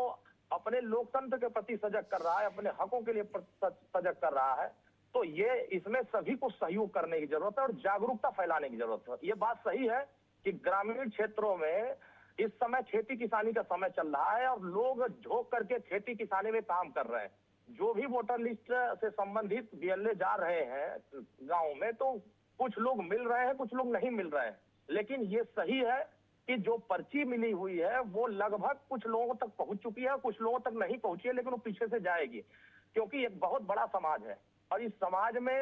Speaker 9: अपने लोकतंत्र के प्रति सजग कर रहा है, अपने हकों के लिए सजग कर रहा है। तो ये इसमें सभी को सहयोग करने की जरूरत है और जागरूकता फैलाने की जरूरत है। ये बात सही है कि ग्रामीण क्षेत्रों में इस समय खेती किसानी का समय चल रहा है और लोग झोंक करके खेती किसानी में काम कर रहे हैं। जो भी वोटर लिस्ट से संबंधित बीएलए जा रहे हैं गांव में, तो कुछ लोग मिल रहे हैं, कुछ लोग नहीं मिल रहे हैं। लेकिन ये सही है कि जो पर्ची मिली हुई है वो लगभग कुछ लोगों तक पहुंच चुकी है, कुछ लोगों तक नहीं पहुंची है, लेकिन वो पीछे से जाएगी, क्योंकि एक बहुत बड़ा समाज है और इस समाज में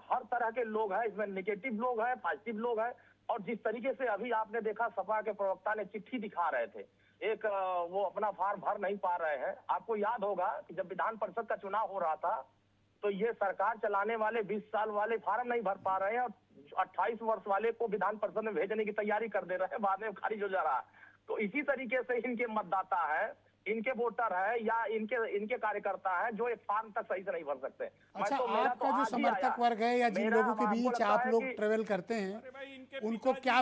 Speaker 9: हर तरह के लोग हैं। इसमें नेगेटिव लोग हैं, पॉजिटिव लोग हैं। और जिस तरीके से अभी आपने देखा, सपा के प्रवक्ता ने चिट्ठी दिखा रहे थे, एक वो अपना फॉर्म भर नहीं पा रहे हैं। आपको याद होगा कि जब विधान परिषद का चुनाव हो रहा था, तो ये सरकार चलाने वाले 20 साल वाले फॉर्म नहीं भर पा रहे हैं और 28 वर्ष वाले को विधान परिषद में भेजने की तैयारी कर दे रहे हैं, बाद में खारिज हो जा रहा है। तो इसी तरीके से इनके मतदाता है, इनके वोटर है, या इनके कार्यकर्ता है जो एक फॉर्म तक सही से नहीं भर सकते।
Speaker 1: अच्छा, आपका जो समर्थक वर्ग है या जिन लोगों के बीच आप लोग ट्रेवल करते हैं, उनको क्या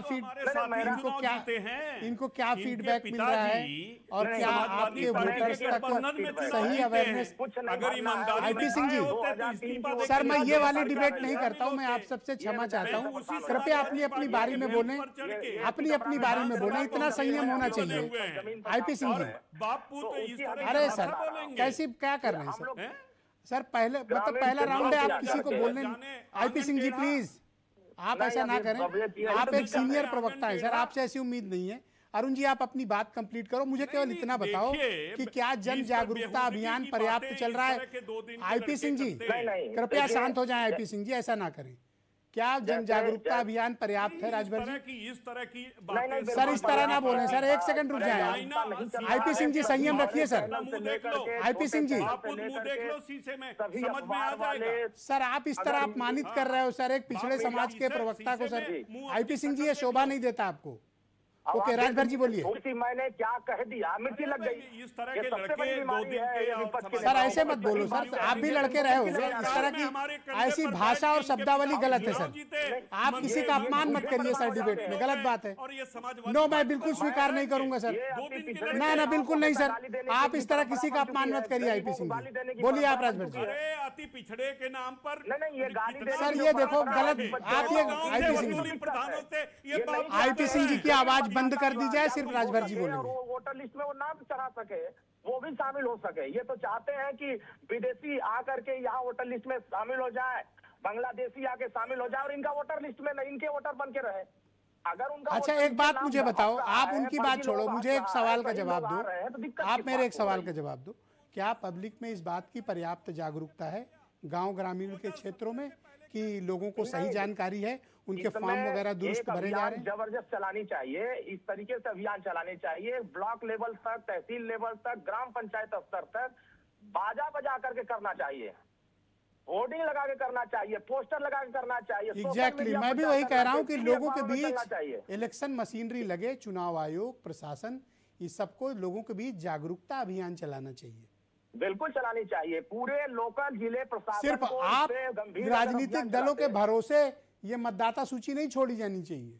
Speaker 1: इनको क्या फीडबैक मिल रहा है, और क्या आपके वोटर्स तक सही अवेयरनेस? आईपी सिंह जी, सर मैं ये वाली डिबेट नहीं करता हूँ, मैं आप सबसे क्षमा चाहता हूँ। कृपया अपनी बारी में बोलें, अपनी बारी में बोलें, इतना संयम होना चाहिए। आईपी सिंह जी, अरे सर कैसी क्या कर रहे हैं सर? सर पहला राउंड है, आप किसी को बोलने। आईपी सिंह जी प्लीज, आप ऐसा ना करें, आप एक सीनियर प्रवक्ता हैं सर, आपसे ऐसी उम्मीद नहीं है। अरुण जी, आप अपनी बात कंप्लीट करो, मुझे केवल इतना बताओ कि क्या जन जागरूकता अभियान पर्याप्त चल रहा है? आईपी सिंह जी कृपया शांत हो जाएं। आईपी सिंह जी ऐसा ना करें, क्या जन जागरूकता अभियान पर्याप्त है? राजभर जी,
Speaker 7: इस तरह की
Speaker 1: सर इस तरह ना बोलें सर, एक सेकंड रुक जाएं। आईपी सिंह जी संयम रखिए सर। आईपी सिंह जी, सर आप इस तरह अपमानित कर रहे हो सर एक पिछड़े समाज के प्रवक्ता को सर। आईपी सिंह जी, ये शोभा नहीं देता आपको। ओके, राजभर जी बोलिए।
Speaker 9: मैंने क्या कह दिया, मिट्टी लग गई।
Speaker 7: इस तरह के लड़के
Speaker 1: सर ऐसे मत बोलो सर, आप भी लड़के रहे हो सर, इस तरह की ऐसी भाषा और शब्दावली गलत है सर। आप किसी का अपमान मत करिए सर डिबेट में, गलत बात है। नो, मैं बिल्कुल स्वीकार नहीं करूंगा सर, ना बिल्कुल नहीं सर, आप इस तरह किसी का अपमान मत करिए। आईपी सिंह जी बोलिए, आप राजभर जी।
Speaker 7: अति पिछड़े के नाम पर
Speaker 1: सर ये देखो गलत, आप ये आईपी सिंह जी की आवाज बंद कर दी जाए, सिर्फ राजभर जी बोलेंगे।
Speaker 9: वोटर लिस्ट में वो नाम चढ़ा सके, वो भी शामिल हो सके। ये तो चाहते हैं कि विदेशी आकर के यहाँ वोटर लिस्ट में शामिल हो जाए, बांग्लादेशी आके शामिल हो जाए और इनका वोटर लिस्ट में नहीं, इनके वोटर बन के रहे। अगर उनका
Speaker 1: अच्छा,
Speaker 9: वोटर
Speaker 1: एक बात
Speaker 9: नाम
Speaker 1: मुझे बताओ,
Speaker 9: रहा
Speaker 1: आप
Speaker 9: है,
Speaker 1: उनकी
Speaker 9: फर्जी
Speaker 1: बात छोड़ो,
Speaker 9: लोग
Speaker 1: मुझे
Speaker 9: आ
Speaker 1: एक
Speaker 9: रहे
Speaker 1: सवाल
Speaker 9: हैं,
Speaker 1: का
Speaker 9: सही
Speaker 1: जवाब
Speaker 9: लोग आ रहे हैं, तो
Speaker 1: दो।
Speaker 9: दिक्कत
Speaker 1: आप
Speaker 9: किस
Speaker 1: मेरे
Speaker 9: बात
Speaker 1: एक
Speaker 9: की हो
Speaker 1: सवाल
Speaker 9: रही
Speaker 1: का
Speaker 9: है?
Speaker 1: जवाब दो। क्या पब्लिक में इस बात की पर्याप्त जागरूकता है गांव ग्रामीण के क्षेत्रों में कि लोगों को सही
Speaker 9: नहीं,
Speaker 1: जानकारी है, उनके
Speaker 9: इसमें
Speaker 1: फॉर्म वगैरह दुरुस्त
Speaker 9: एक
Speaker 1: भरे जा
Speaker 9: अभियान
Speaker 1: रहे हैं?
Speaker 9: जबरदस्त चलानी चाहिए, इस तरीके से अभियान चलाने चाहिए, ब्लॉक लेवल तक, तहसील लेवल तक, ग्राम पंचायत स्तर तक बाजा बजा करके करना चाहिए, होर्डिंग लगा के करना चाहिए, पोस्टर लगा के करना चाहिए। सोशल
Speaker 1: एग्जैक्टली,
Speaker 9: मीडिया
Speaker 1: मैं
Speaker 9: पर
Speaker 1: भी
Speaker 9: प्रचार
Speaker 1: वही कह
Speaker 9: करना
Speaker 1: रहा हूँ
Speaker 9: चाहिए,
Speaker 1: कि
Speaker 9: टीवी
Speaker 1: लोगों के
Speaker 9: अखबारों में चलना
Speaker 1: बीच
Speaker 9: चाहिए।
Speaker 1: इलेक्शन मशीनरी लगे, चुनाव आयोग, प्रशासन, इस सबको लोगों के बीच जागरूकता अभियान चलाना चाहिए।
Speaker 9: बिल्कुल चलानी चाहिए, पूरे लोकल जिले प्रशासन
Speaker 1: सिर्फ
Speaker 9: को
Speaker 1: आप
Speaker 9: इस पे गंभीर
Speaker 1: राजनीतिक
Speaker 9: अभियान
Speaker 1: दलों के
Speaker 9: चलाते हैं।
Speaker 1: भरोसे ये मतदाता सूची नहीं छोड़ी जानी चाहिए।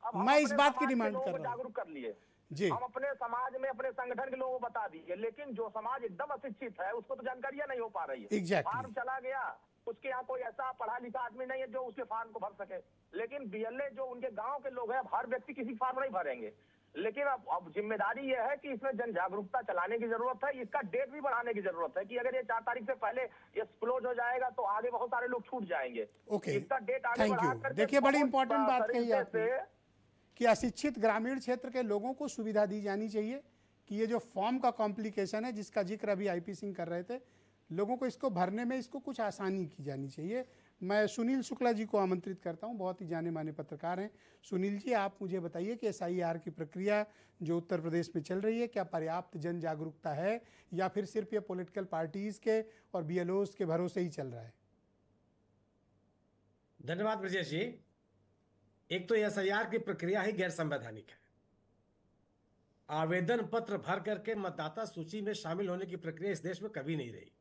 Speaker 9: अब हम
Speaker 1: मैं इस
Speaker 9: अपने
Speaker 1: बात की
Speaker 9: समाज के
Speaker 1: डिमांड
Speaker 9: लोगों
Speaker 1: कर
Speaker 9: को
Speaker 1: रहा हूँ
Speaker 9: जागरूक कर लिए,
Speaker 1: जी।
Speaker 9: हम अपने समाज में अपने संगठन के लोगों को बता दिए, लेकिन जो समाज एकदम अशिक्षित है उसको तो जानकारियां नहीं हो पा रही है।
Speaker 1: Exactly.
Speaker 9: फार्म चला गया, उसके यहाँ कोई ऐसा पढ़ा लिखा आदमी नहीं है जो उसके फार्म को भर सके, लेकिन बीएलए जो उनके गांव के लोग हैं, अब हर व्यक्ति किसी फार्म नहीं भरेंगे। लेकिन अब जिम्मेदारी यह है कि इसमें जन जागरूकता चलाने की जरूरत है, इसका डेट भी बढ़ाने की जरूरत है कि अगर ये 4 तारीख से पहले ये क्लोज हो जाएगा तो आगे बहुत सारे लोग छूट जाएंगे।
Speaker 1: ओके,
Speaker 9: इसका डेट आगे
Speaker 1: थैंक
Speaker 9: बढ़ा
Speaker 1: यू।
Speaker 9: करके
Speaker 1: देखिए, बड़ी
Speaker 9: बहुत
Speaker 1: इंपॉर्टेंट बात कही
Speaker 9: तरीके
Speaker 1: आपने
Speaker 9: से
Speaker 1: कि अशिक्षित ग्रामीण क्षेत्र के लोगों को सुविधा दी जानी चाहिए कि ये जो फॉर्म का कॉम्प्लिकेशन है जिसका जिक्र अभी आईपी सिंह कर रहे थे, लोगों को इसको भरने में इसको कुछ आसानी की जानी चाहिए। मैं सुनील शुक्ला जी को आमंत्रित करता हूं, बहुत ही जाने माने पत्रकार हैं। सुनील जी, आप मुझे बताइए कि एसआईआर की प्रक्रिया जो उत्तर प्रदेश में चल रही है, क्या पर्याप्त जन जागरूकता है या फिर सिर्फ ये पॉलिटिकल पार्टीज के और बीएलओज के भरोसे ही चल रहा है?
Speaker 10: धन्यवाद ब्रजेश जी। एक तो एसआईआर की प्रक्रिया ही गैर संवैधानिक है। आवेदन पत्र भर करके मतदाता सूची में शामिल होने की प्रक्रिया इस देश में कभी नहीं रही।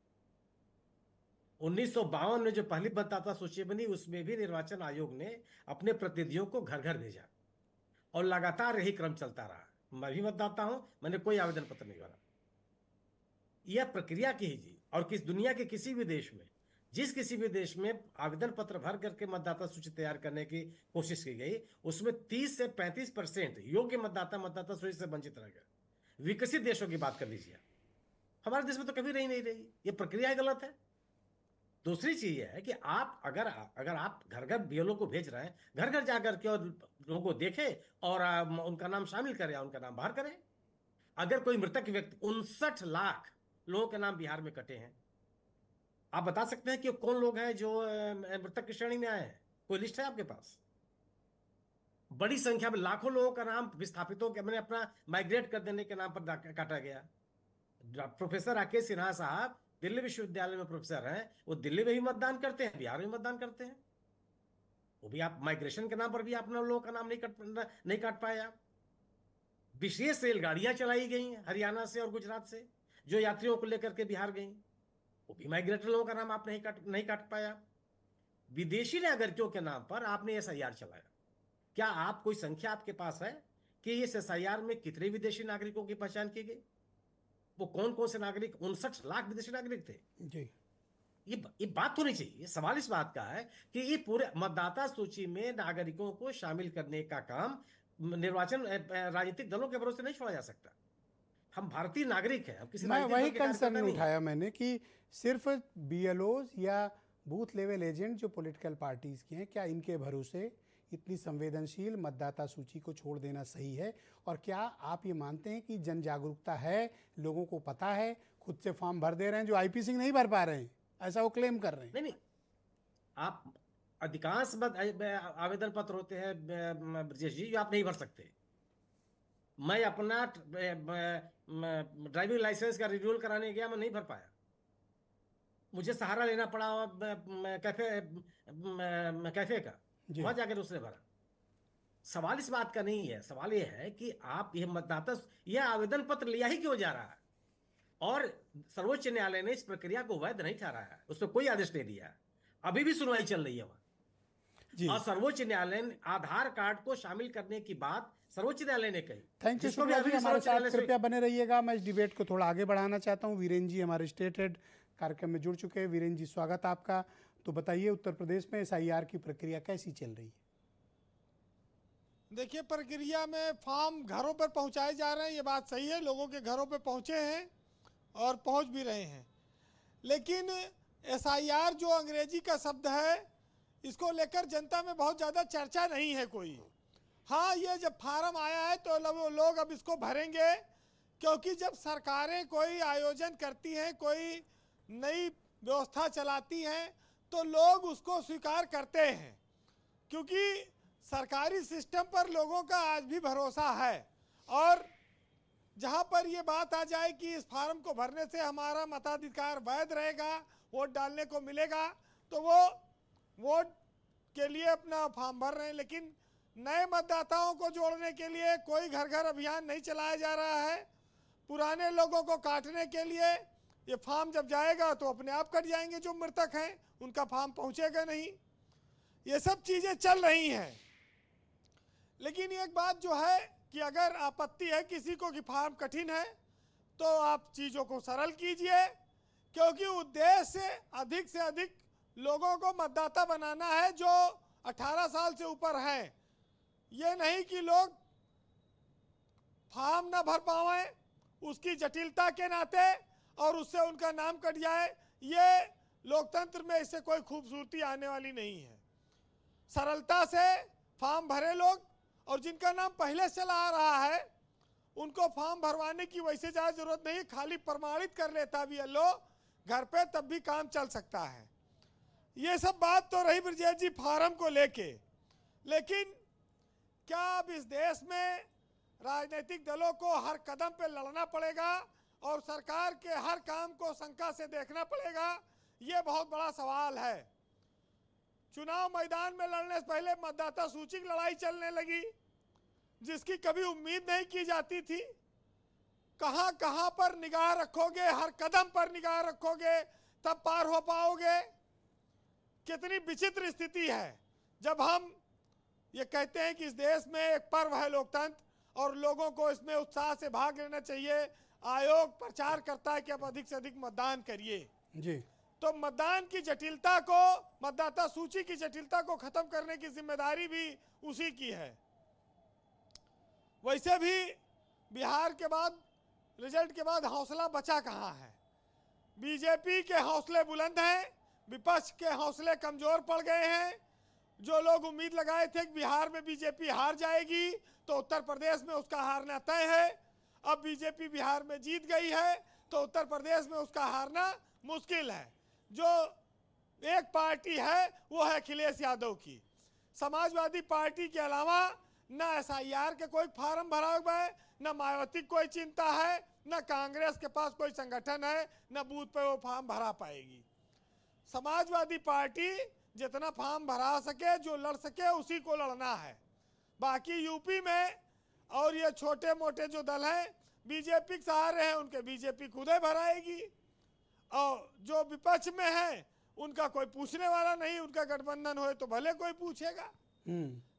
Speaker 10: 1952 में जो पहली मतदाता सूची बनी उसमें भी निर्वाचन आयोग ने अपने प्रतिनिधियों को घर घर भेजा और लगातार यही क्रम चलता रहा। मैं भी मतदाता हूं, मैंने कोई आवेदन पत्र नहीं भरा। यह प्रक्रिया कीजिए और किस दुनिया के किसी भी देश में, जिस किसी भी देश में आवेदन पत्र भर करके मतदाता सूची तैयार करने की कोशिश की गई, उसमें 30 से 35% योग्य मतदाता सूची से वंचित रह गए। विकसित देशों की बात कर लीजिए, हमारे देश में तो कभी नहीं रही। ये प्रक्रिया ही गलत है। दूसरी चीज यह है कि आप अगर आप घर घर बीएलओ को भेज रहे हैं, घर घर जाकर के और लोगों को देखे और उनका नाम शामिल करें, उनका नाम बाहर करें। अगर कोई मृतक व्यक्ति, 59 लाख लोगों के नाम बिहार में कटे हैं, आप बता सकते हैं कि कौन लोग हैं जो मृतक की श्रेणी में आए हैं? कोई लिस्ट है आपके पास? बड़ी संख्या में लाखों लोगों का नाम विस्थापितों के मैंने अपना माइग्रेट कर देने के नाम पर काटा गया। प्रोफेसर राकेश सिन्हा साहब दिल्ली विश्वविद्यालय में प्रोफेसर हैं, वो दिल्ली में भी मतदान करते हैं, बिहार में मतदान करते हैं। वो भी आप माइग्रेशन के नाम पर भी अपने लोगों का नाम नहीं काट पाए आप। विशेष रेलगाड़ियां चलाई गई हरियाणा से और गुजरात से जो यात्रियों को लेकर के बिहार गई, वो भी माइग्रेटर लोगों का नाम आप नहीं काट पाया। विदेशी नागरिकों के नाम पर आपने एसआईआर चलाया। क्या आप कोई संख्या आपके पास है कि इस एसआईआर में कितने विदेशी नागरिकों की पहचान की गई? वो कौन कौन से नागरिक? 59 लाख विदेशी नागरिक थे
Speaker 1: जी।
Speaker 10: ये बात होनी चाहिए। सवाल इस बात का है कि ये पूरे मतदाता सूची में नागरिकों को शामिल करने का काम निर्वाचन राजनीतिक दलों के भरोसे नहीं छोड़ा जा सकता। हम भारतीय नागरिक हैं। किसी
Speaker 1: मैं वही कंसर्न उठाया मैंने कि सिर्फ बीएलओज या बूथ लेवल एजेंट जो पॉलिटिकल पार्टीज के हैं, क्या इनके भरोसे इतनी संवेदनशील मतदाता सूची को छोड़ देना सही है? और क्या आप ये मानते हैं कि जन जागरूकता है, लोगों को पता है, खुद से फॉर्म भर दे रहे हैं जो आईपी सिंह नहीं भर पा रहे हैं, ऐसा वो क्लेम कर रहे हैं?
Speaker 10: नहीं, आप अधिकांश आवेदन पत्र होते हैं ब्रजेश जी जो आप नहीं भर सकते। मैं अपना ड्राइविंग लाइसेंस का रिन्यूअल कराने गया, मैं नहीं भर पाया, मुझे सहारा लेना पड़ा कैफे का, वहां जाकर उसने भरा। सवाल इस बात का नहीं है। सवाल यह है कि आप यह आवेदन पत्र लिया ही क्यों जा रहा है? और सर्वोच्च न्यायालय ने इस प्रक्रिया को वैध नहीं ठहराया है, उस पर कोई आदेश नहीं दिया। अभी भी सुनवाई चल रही है वहां। और सर्वोच्च न्यायालय ने आधार कार्ड को शामिल करने की बात सर्वोच्च न्यायालय ने कही।
Speaker 1: थैंक यू शुक्ला जी, हमारे साथ कृपया बने रहिएगा। मैं इस डिबेट को थोड़ा आगे बढ़ाना चाहता हूँ। वीरेंद्र जी हमारे स्टेट हेड कार्यक्रम में जुड़ चुके हैं। वीरेंद्र जी, स्वागत आपका। तो बताइए, उत्तर प्रदेश में एसआईआर की प्रक्रिया कैसी चल रही है?
Speaker 11: देखिए, प्रक्रिया में फॉर्म घरों पर पहुंचाए जा रहे हैं, ये बात सही है, लोगों के घरों पर पहुंचे हैं और पहुंच भी रहे हैं। लेकिन एसआईआर जो अंग्रेजी का शब्द है इसको लेकर जनता में बहुत ज़्यादा चर्चा नहीं है कोई। हाँ, ये जब फार्म आया है तो लोग अब इसको भरेंगे, क्योंकि जब सरकारें कोई आयोजन करती हैं, कोई नई व्यवस्था चलाती हैं, तो लोग उसको स्वीकार करते हैं, क्योंकि सरकारी सिस्टम पर लोगों का आज भी भरोसा है। और जहाँ पर ये बात आ जाए कि इस फार्म को भरने से हमारा मताधिकार वैध रहेगा, वोट डालने को मिलेगा, तो वो वोट के लिए अपना फार्म भर रहे हैं। लेकिन नए मतदाताओं को जोड़ने के लिए कोई घर घर अभियान नहीं चलाया जा रहा है। पुराने लोगों को काटने के लिए ये फार्म जब जाएगा तो अपने आप कट जाएंगे, जो मृतक हैं उनका फार्म पहुंचेगा नहीं। ये सब चीज़ें चल रही हैं। लेकिन एक बात जो है कि अगर आपत्ति है किसी को कि फार्म कठिन है, तो आप चीज़ों को सरल कीजिए, क्योंकि उद्देश्य से अधिक लोगों को मतदाता बनाना है जो 18 साल से ऊपर हैं। ये नहीं कि लोग फार्म ना भर पाएं उसकी जटिलता के नाते और उससे उनका नाम कट जाए। ये लोकतंत्र में इससे कोई खूबसूरती आने वाली नहीं है। सरलता से फार्म भरे लोग, और जिनका नाम पहले से चला आ रहा है उनको फार्म भरवाने की वैसे ज़्यादा जरूरत नहीं, खाली प्रमाणित कर लेता भी है लो घर पे, तब भी काम चल सकता है। ये सब बात तो रही ब्रजेश जी फार्म को लेके। लेकिन क्या अब इस देश में राजनीतिक दलों को हर कदम पे लड़ना पड़ेगा और सरकार के हर काम को शंका से देखना पड़ेगा? ये बहुत बड़ा सवाल है। चुनाव मैदान में लड़ने से पहले मतदाता सूची की लड़ाई चलने लगी, जिसकी कभी उम्मीद नहीं की जाती थी। कहां कहां पर निगाह रखोगे, हर कदम पर निगाह रखोगे, तब पार हो पाओगे। कितनी विचित्र स्थिति है जब हम ये कहते हैं कि इस देश में एक पर्व है लोकतंत्र और लोगों को इसमें उत्साह से भाग लेना चाहिए। आयोग प्रचार करता है कि आप अधिक से अधिक मतदान करिए
Speaker 1: जी,
Speaker 11: तो मतदान की जटिलता को, मतदाता सूची की जटिलता को खत्म करने की जिम्मेदारी भी उसी की है। वैसे भी बिहार के बाद, रिजल्ट के बाद हौसला बचा कहाँ है? बीजेपी के हौसले बुलंद हैं, विपक्ष के हौसले कमजोर पड़ गए हैं। जो लोग उम्मीद लगाए थे कि बिहार में बीजेपी हार जाएगी तो उत्तर प्रदेश में उसका हारना तय है। अब बीजेपी बिहार में जीत गई है तो उत्तर प्रदेश में उसका हारना मुश्किल है। जो एक पार्टी है वो है अखिलेश यादव की। समाजवादी पार्टी के अलावा न SIR के कोई फार्म भरा हुआ है, न मायावती कोई चिंता है, न कांग्रेस के पास कोई संगठन है, न बूथ पे वो फार्म भरा पाएगी। समाजवादी पार्टी जितना फार्म भरा सके, जो लड़ सके उसी को लड़ना है। बाकी यूपी में और ये छोटे मोटे जो दल हैं बीजेपी के सहारे हैं, उनके बीजेपी खुद ही भराएगी, और जो विपक्ष में है उनका कोई पूछने वाला नहीं। उनका गठबंधन हो तो भले कोई पूछेगा।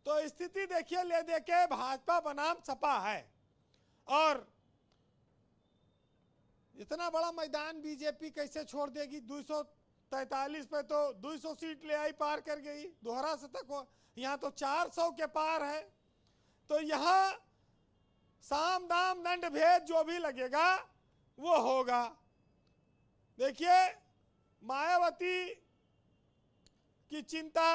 Speaker 11: तो स्थिति देखिए ले देखे भाजपा बनाम सपा है, और इतना बड़ा मैदान बीजेपी कैसे छोड़ देगी? 243 पे तो 200 सीट ले आई, पार कर गई, दोहरा शतक हो। यहाँ तो 400 के पार है। तो यहाँ साम दाम दंड भेद जो भी लगेगा वो होगा। देखिए, मायावती की चिंता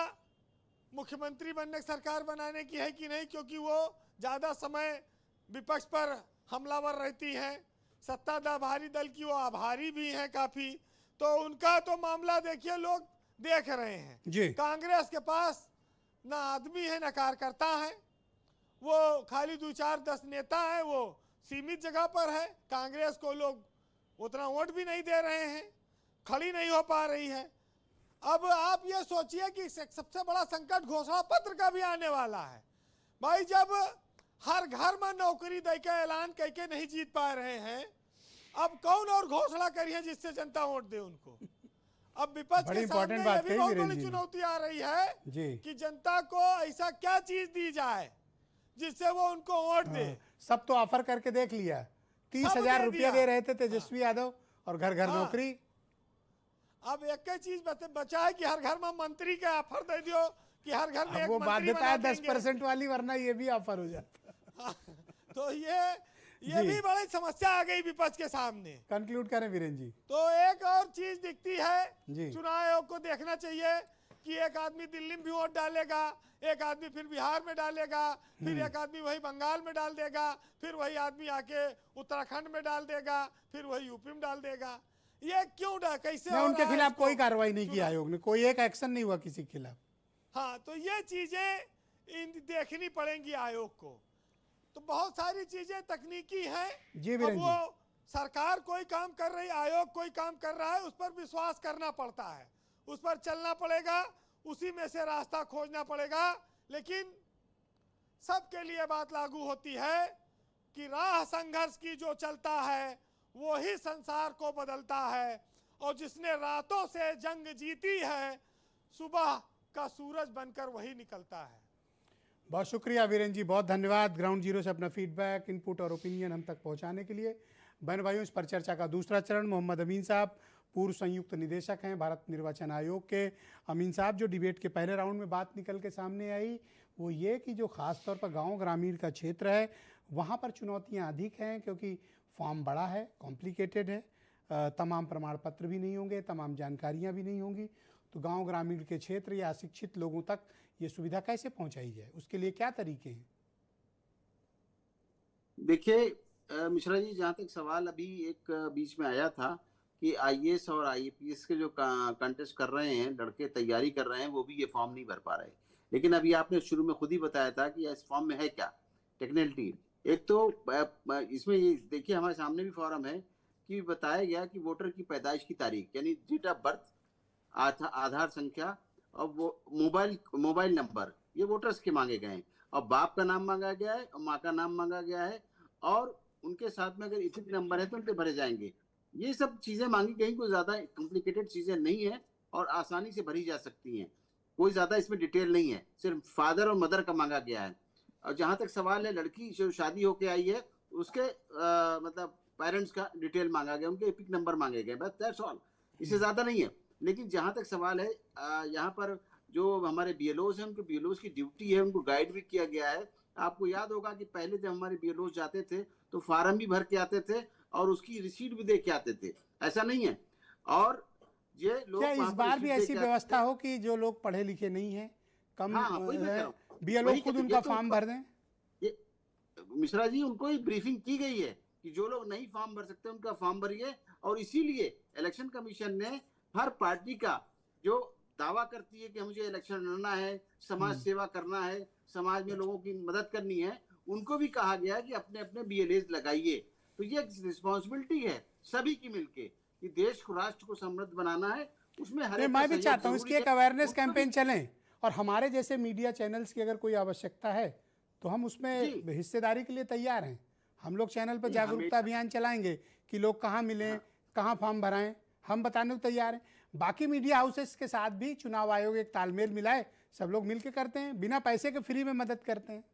Speaker 11: मुख्यमंत्री बनने, सरकार बनाने की है कि नहीं, क्योंकि वो ज़्यादा समय विपक्ष पर हमलावर रहती हैं। सत्ताधारी दल की वो आभारी भी हैं काफ़ी, तो उनका तो मामला देखिए लोग देख रहे हैं
Speaker 1: जी।
Speaker 11: कांग्रेस के पास ना आदमी है ना कार्यकर्ता है, वो खाली 2-4-10 नेता है, वो सीमित जगह पर है। कांग्रेस को लोग उतना वोट भी नहीं दे रहे हैं, खड़ी नहीं हो पा रही है। अब आप ये सोचिए कि सबसे बड़ा संकट घोषणा पत्र का भी आने वाला है। भाई, जब हर घर में नौकरी दे के ऐलान करके नहीं जीत पा रहे हैं, अब कौन और घोषणा करी है जिससे जनता वोट दे उनको? अब विपक्ष के सामने ये भी बहुत बड़ी चुनौती आ रही है कि जनता को ऐसा क्या चीज दी जाए जिससे वो उनको वोट दे।
Speaker 1: सब तो ऑफर करके देख लिया, 30,000 रुपया दे रहे थे तेजस्वी यादव, और घर घर नौकरी।
Speaker 11: अब एक ही चीज बचा है कि हर घर में मंत्री का ऑफर दे दियो कि हर घर में एक
Speaker 1: वो
Speaker 11: मंत्री
Speaker 1: बाध्यता
Speaker 11: बना
Speaker 1: है
Speaker 11: देंगे।
Speaker 1: 10% वाली, वरना ये भी ऑफर हो जाता।
Speaker 11: तो ये भी बड़ी समस्या आ गई विपक्ष के सामने।
Speaker 1: कंक्लूड करें वीरेंद्र जी।
Speaker 11: तो एक और चीज दिखती है,
Speaker 1: जी।
Speaker 11: चुनाव आयोग को देखना चाहिए कि एक आदमी दिल्ली में भी वोट डालेगा, एक आदमी फिर बिहार में डालेगा, फिर एक आदमी वही बंगाल में डाल देगा, फिर वही आदमी आके उत्तराखंड में डाल देगा, फिर वही यूपी में डाल देगा। ये क्यों कैसे हो
Speaker 1: उनके
Speaker 11: रहा है
Speaker 1: खिलाफ
Speaker 11: इसको?
Speaker 1: कोई कार्रवाई नहीं की आयोग ने, कोई एक एक्शन नहीं हुआ किसी के खिलाफ।
Speaker 11: हाँ, तो ये चीजें देखनी पड़ेंगी आयोग को। तो बहुत सारी चीजें तकनीकी हैं।
Speaker 1: जी
Speaker 11: अब
Speaker 1: वीरेन
Speaker 11: वो
Speaker 1: जी,
Speaker 11: सरकार कोई काम कर रही, आयोग कोई काम कर रहा है, उस पर विश्वास करना पड़ता है, उस पर चलना पड़ेगा, उसी में से रास्ता खोजना पड़ेगा। लेकिन सबके लिए बात लागू होती है कि राह संघर्ष की जो चलता है वो ही संसार को बदलता है, और जिसने रातों से जंग जीती है सुबह का सूरज बनकर वही निकलता है।
Speaker 1: बहुत शुक्रिया वीरेन जी, बहुत धन्यवाद ग्राउंड जीरो से अपना फीडबैक, इनपुट और ओपिनियन हम तक पहुंचाने के लिए। बहन भाइयों, इस पर चर्चा का दूसरा चरण मोहम्मद अमीन साहब, पूर्व संयुक्त निदेशक हैं भारत निर्वाचन आयोग के। अमीन साहब, जो डिबेट के पहले राउंड में बात निकल के सामने आई वो ये कि जो ख़ास तौर पर गांव ग्रामीण का क्षेत्र है वहाँ पर चुनौतियाँ अधिक हैं, क्योंकि फॉर्म बड़ा है, कॉम्प्लिकेटेड है, तमाम प्रमाण पत्र भी नहीं होंगे, तमाम जानकारियाँ भी नहीं होंगी। तो गांव ग्रामीण के क्षेत्र या अशिक्षित लोगों तक ये सुविधा कैसे पहुंचाई जाए, उसके लिए क्या तरीके हैं?
Speaker 5: देखिए मिश्रा जी, जहाँ तक सवाल अभी एक बीच में आया था कि आईएएस और आईपीएस के जो कंटेस्ट कर रहे हैं लड़के, तैयारी कर रहे हैं, वो भी ये फॉर्म नहीं भर पा रहे। लेकिन अभी आपने शुरू में खुद ही बताया था कि इस फॉर्म में है क्या टेक्निकलिटी। एक तो इसमें ये देखिए, हमारे सामने भी फॉर्म है कि बताया गया कि वोटर की पैदाइश की तारीख यानी डेट ऑफ बर्थ, आधार संख्या और वो मोबाइल नंबर, ये वोटर्स के मांगे गए हैं। और बाप का नाम मांगा गया है और माँ का नाम मांगा गया है, और उनके साथ में अगर इपिक नंबर है तो उनके भरे जाएंगे। ये सब चीजें मांगी गई, कोई ज्यादा कॉम्प्लिकेटेड चीजें नहीं है और आसानी से भरी जा सकती हैं। कोई ज्यादा इसमें डिटेल नहीं है, सिर्फ फादर और मदर का मांगा गया है। और जहां तक सवाल है लड़की जो शादी होके आई है उसके मतलब पेरेंट्स का डिटेल मांगा गया, उनके एपिक नंबर मांगे गए, बस दैट्स ऑल, इससे ज्यादा नहीं है। लेकिन जहां तक सवाल है यहाँ पर जो हमारे बीएलओज हैं, उनके बीएलओज की ड्यूटी है, उनको गाइड भी किया गया है। आपको याद होगा कि पहले जब हमारे बीएलओज जाते थे तो फार्म भी भर के आते थे और उसकी रिसीट भी दे के आते थे, ऐसा नहीं है। और ये लोग
Speaker 1: क्या इस बार भी ऐसी व्यवस्था हो कि जो लोग पढ़े लिखे नहीं हैं, कम बीएलओ खुद उनका फॉर्म भर दें?
Speaker 5: मिश्रा जी, उनको एक ब्रीफिंग की गई है कि जो लोग नहीं फॉर्म भर सकते उनका फॉर्म भरिए। और इसीलिए इलेक्शन कमीशन ने हर पार्टी का जो दावा करती है कि मुझे इलेक्शन लड़ना है, समाज सेवा करना है, समाज में लोगों की मदद करनी है, उनको भी कहा गया है कि अपने अपने बीएलएस लगाइए। तो ये रिस्पॉन्सिबिलिटी है सभी की मिलके कि देश को, राष्ट्र को समृद्ध बनाना है। उसमें
Speaker 1: मैं भी चाहता हूँ इसकी एक अवेयरनेस कैंपेन चलें, और हमारे जैसे मीडिया चैनल्स की अगर कोई आवश्यकता है तो हम उसमें हिस्सेदारी के लिए तैयार हैं। हम लोग चैनल पर जागरूकता अभियान चलाएंगे कि लोग कहाँ मिलें, कहाँ फॉर्म भराएं, हम बताने को तैयार हैं। बाकी मीडिया हाउसेस के साथ भी चुनाव आयोग एक तालमेल मिलाए, सब लोग मिलकर करते हैं, बिना पैसे के फ्री में मदद करते हैं।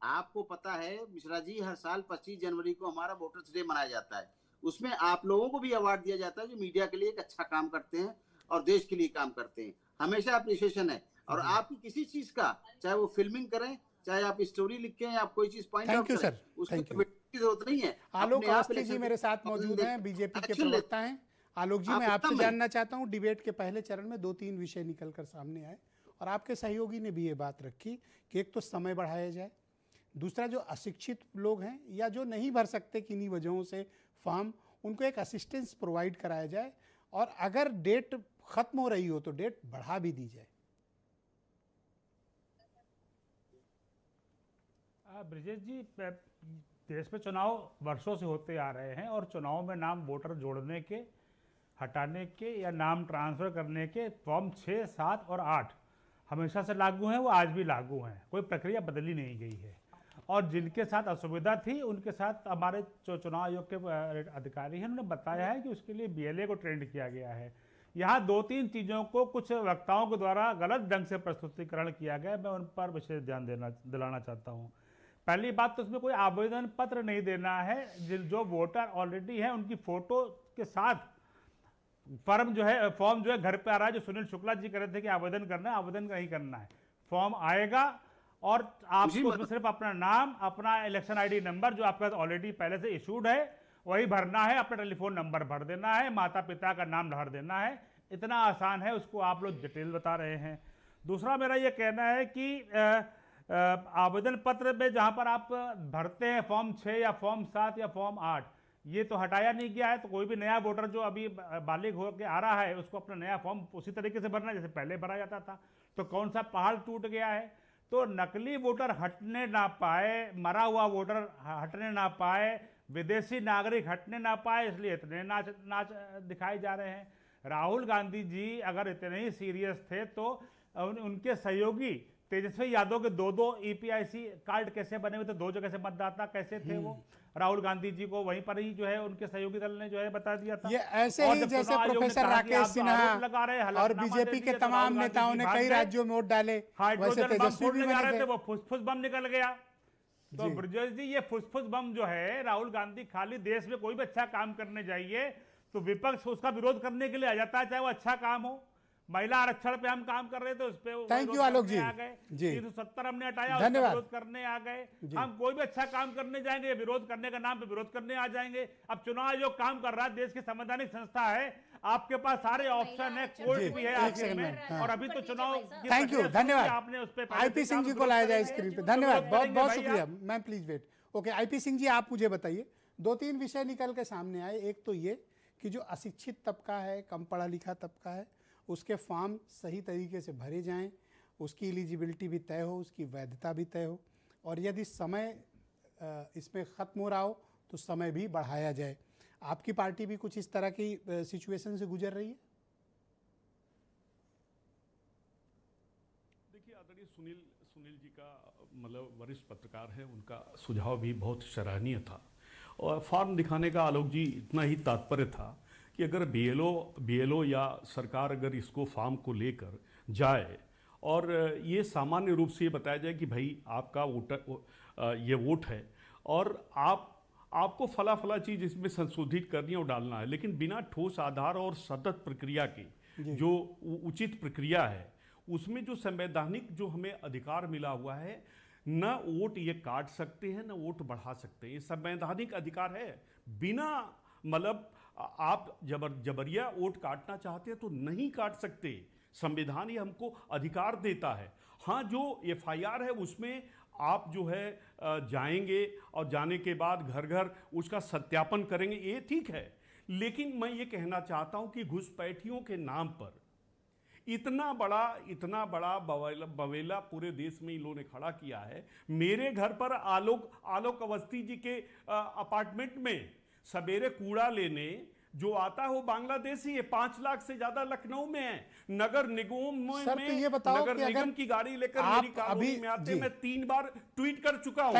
Speaker 5: आपको पता है मिश्रा जी, हर साल 25 जनवरी को हमारा वोटर्स डे मनाया जाता है। उसमें आप लोगों को भी अवार्ड दिया जाता है जो मीडिया के लिए एक अच्छा काम करते हैं और देश के लिए काम करते हैं। हमेशा अप्रिशिएशन है। और आपकी किसी चीज का, चाहे वो फिल्मिंग करें, चाहे आप स्टोरी लिखें या आप कोई चीज पॉइंट आउट करें, उसकी जरूरत नहीं है।
Speaker 1: आलोक अवस्थी जी मेरे साथ मौजूद हैं, बीजेपी के प्रवक्ता हैं। आलोक जी, मैं आपसे जानना चाहता हूं, डिबेट के पहले चरण में 2-3 विषय निकल कर सामने आए और आपके सहयोगी ने भी ये बात रखी कि एक तो समय बढ़ाया जाए, दूसरा जो अशिक्षित लोग हैं या जो नहीं भर सकते किन्हीं वजहों से फॉर्म, उनको एक असिस्टेंस प्रोवाइड कराया जाए, और अगर डेट खत्म हो रही हो तो डेट बढ़ा भी दी जाए।
Speaker 6: ब्रिजेश जी, देश में चुनाव वर्षों से होते आ रहे हैं और चुनाव में नाम वोटर जोड़ने के, हटाने के या नाम ट्रांसफ़र करने के फॉर्म 6, 7 और 8 हमेशा से लागू हैं, वो आज भी लागू हैं, कोई प्रक्रिया बदली नहीं गई है। और जिनके साथ असुविधा थी उनके साथ हमारे जो चुनाव आयोग के अधिकारी हैं उन्होंने बताया है कि उसके लिए बीएलए को ट्रेंड किया गया है। यहाँ 2-3 चीज़ों को कुछ वक्ताओं के द्वारा गलत ढंग से प्रस्तुतिकरण किया गया, मैं उन पर विशेष ध्यान दिलाना चाहता हूँ। पहली बात तो उसमें कोई आवेदन पत्र नहीं देना है। जो वोटर ऑलरेडी हैं उनकी फ़ोटो के साथ फॉर्म जो है घर पे आ रहा है। जो सुनील शुक्ला जी कह रहे थे कि आवेदन करना है, आवेदन नहीं करना है, फॉर्म आएगा और आपको उसमें सिर्फ अपना नाम, अपना इलेक्शन आईडी नंबर जो आपके पास ऑलरेडी पहले से इशूड है वही भरना है, अपना टेलीफोन नंबर भर देना है, माता पिता का नाम भर देना है, इतना आसान है उसको आप लोग जटिल बता रहे हैं। दूसरा मेरा ये कहना है कि आवेदन पत्र में जहाँ पर आप भरते हैं फॉर्म 6 या फॉर्म 7 या फॉर्म 8, ये तो हटाया नहीं गया है। तो कोई भी नया वोटर जो अभी बालिग होकर आ रहा है उसको अपना नया फॉर्म उसी तरीके से भरना है जैसे पहले भरा जाता था। तो कौन सा पहाड़ टूट गया है? तो नकली वोटर हटने ना पाए, मरा हुआ वोटर हटने ना पाए, विदेशी नागरिक हटने ना पाए, इसलिए इतने नाच दिखाए जा रहे हैं। राहुल गांधी जी अगर इतने ही सीरियस थे तो उनके सहयोगी तेजस्वी यादव के 2-2 EPIC कार्ड कैसे बने हुए थे, 2 जगह से मतदाता कैसे थे वो? राहुल गांधी जी को वहीं पर ही जो है उनके सहयोगी दल ने जो है बता दिया था।
Speaker 1: ये ऐसे ही जैसे प्रोफेसर राकेश सिन्हा और बीजेपी के तमाम नेताओं ने कई राज्यों में वोट डाले, वैसे तेजस्वी भी
Speaker 6: जा रहे थे, वो फुसफुस बम निकल गया। तो ब्रजेश जी, ये फुसफुस बम जो है, राहुल गांधी खाली देश में कोई भी अच्छा काम करने जाइए तो विपक्ष उसका विरोध करने के लिए आ जाता है, चाहे वो अच्छा काम हो। महिला आरक्षण पे हम काम कर रहे थे, उस पे
Speaker 1: थैंक यू आलोक जी,
Speaker 6: 370 हमने हटाया,
Speaker 1: धन्यवाद,
Speaker 6: विरोध करने आ गए। हम कोई भी अच्छा काम करने जाएंगे, विरोध करने का नाम पे विरोध करने आ जाएंगे। अब चुनाव आयोग काम कर रहा है, देश की संवैधानिक संस्था है, आपके पास सारे ऑप्शन है, कोर्ट भी है आखिर में, और अभी तो चुनाव।
Speaker 1: थैंक यू, धन्यवाद।
Speaker 6: आपने उस पे
Speaker 1: IP सिंह जी को लाया जाए स्क्रीन पे, धन्यवाद, बहुत बहुत शुक्रिया ma'am, please wait. Okay IP Singh ji, आप मुझे बताइए, 2-3 विषय निकल के सामने आए। एक तो ये कि जो अशिक्षित तबका है, कम पढ़ा लिखा तबका है, उसके फॉर्म सही तरीके से भरे जाएं, उसकी एलिजिबिलिटी भी तय हो, उसकी वैधता भी तय हो, और यदि समय इसमें ख़त्म हो रहा हो तो समय भी बढ़ाया जाए। आपकी पार्टी भी कुछ इस तरह की सिचुएशन से गुजर रही है?
Speaker 7: देखिए, आदरणीय सुनील जी का मतलब वरिष्ठ पत्रकार है, उनका सुझाव भी बहुत सराहनीय था। और फॉर्म दिखाने का आलोक जी इतना ही तात्पर्य था कि अगर BLO या सरकार अगर इसको फॉर्म को लेकर जाए और ये सामान्य रूप से ये बताया जाए कि भाई आपका ये वोट है और आपको फला चीज़ इसमें संशोधित करनी है और डालना है, लेकिन बिना ठोस आधार और सतत प्रक्रिया के जो उचित प्रक्रिया है उसमें जो संवैधानिक जो हमें अधिकार मिला हुआ है, न वोट ये काट सकते हैं न वोट बढ़ा सकते हैं, ये संवैधानिक अधिकार है। बिना मतलब आप जबरिया वोट काटना चाहते हैं तो नहीं काट सकते, संविधान ये हमको अधिकार देता है। हाँ, जो FIR है उसमें आप जो है जाएंगे और जाने के बाद घर घर उसका सत्यापन करेंगे, ये ठीक है। लेकिन मैं ये कहना चाहता हूँ कि घुसपैठियों के नाम पर इतना बड़ा बवेला पूरे देश में इन लोगों ने खड़ा किया है। मेरे घर पर आलोक अवस्थी जी के अपार्टमेंट में सवेरे कूड़ा लेने जो आता है वो बांग्लादेशी है। 5 लाख से ज्यादा लखनऊ में है। नगर निगम में
Speaker 1: तो ये बताओ
Speaker 7: नगर
Speaker 1: कि
Speaker 7: निगम की गाड़ी लेकर मेरी कॉलोनी में आते, मैं 3 बार ट्वीट कर चुका हूं।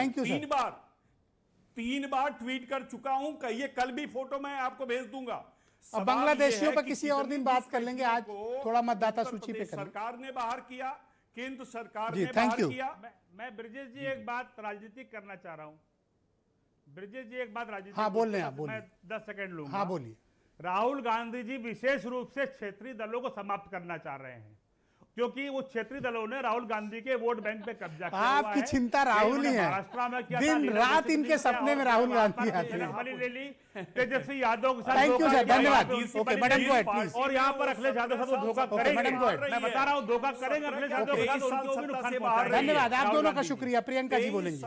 Speaker 7: 3 बार ट्वीट कर चुका हूं। कहिए कल भी फोटो मैं आपको भेज दूंगा।
Speaker 1: अब बांग्लादेशियों पर किसी और दिन बात कर लेंगे, आज थोड़ा मतदाता सूची पे करें।
Speaker 7: सरकार ने बाहर किया, केंद्र सरकार ने बाहर किया।
Speaker 6: मैं ब्रजेश जी एक बात राजनीतिक करना चाह रहा हूँ। ब्रजेश जी एक बात राजनीतिक,
Speaker 1: हाँ बोल रहे हैं,
Speaker 6: मैं 10 सेकंड लूंगा।
Speaker 1: हाँ बोलिए।
Speaker 6: राहुल गांधी जी विशेष रूप से क्षेत्रीय दलों को समाप्त करना चाह रहे हैं, क्योंकि वो क्षेत्रीय दलों ने राहुल गांधी के वोट बैंक पे कब्जा किया।
Speaker 1: आपकी चिंता राहुल ही है, दिन रात इनके सपने में राहुल गांधी आते हैं।
Speaker 6: ले ली तेजस्वी यादव के साथ।
Speaker 1: थैंक यू सर, धन्यवाद। Okay madam go ahead please.
Speaker 6: और यहाँ पर अखिलेश यादव साथ धोखा करेंगे, मैं बता रहा हूँ धोखा करेंगे अखिलेश यादव के साथ, उनको भी नुकसान पहुंचाएंगे।
Speaker 1: धन्यवाद, आप दोनों का शुक्रिया। प्रियंका जी बोलेंगे।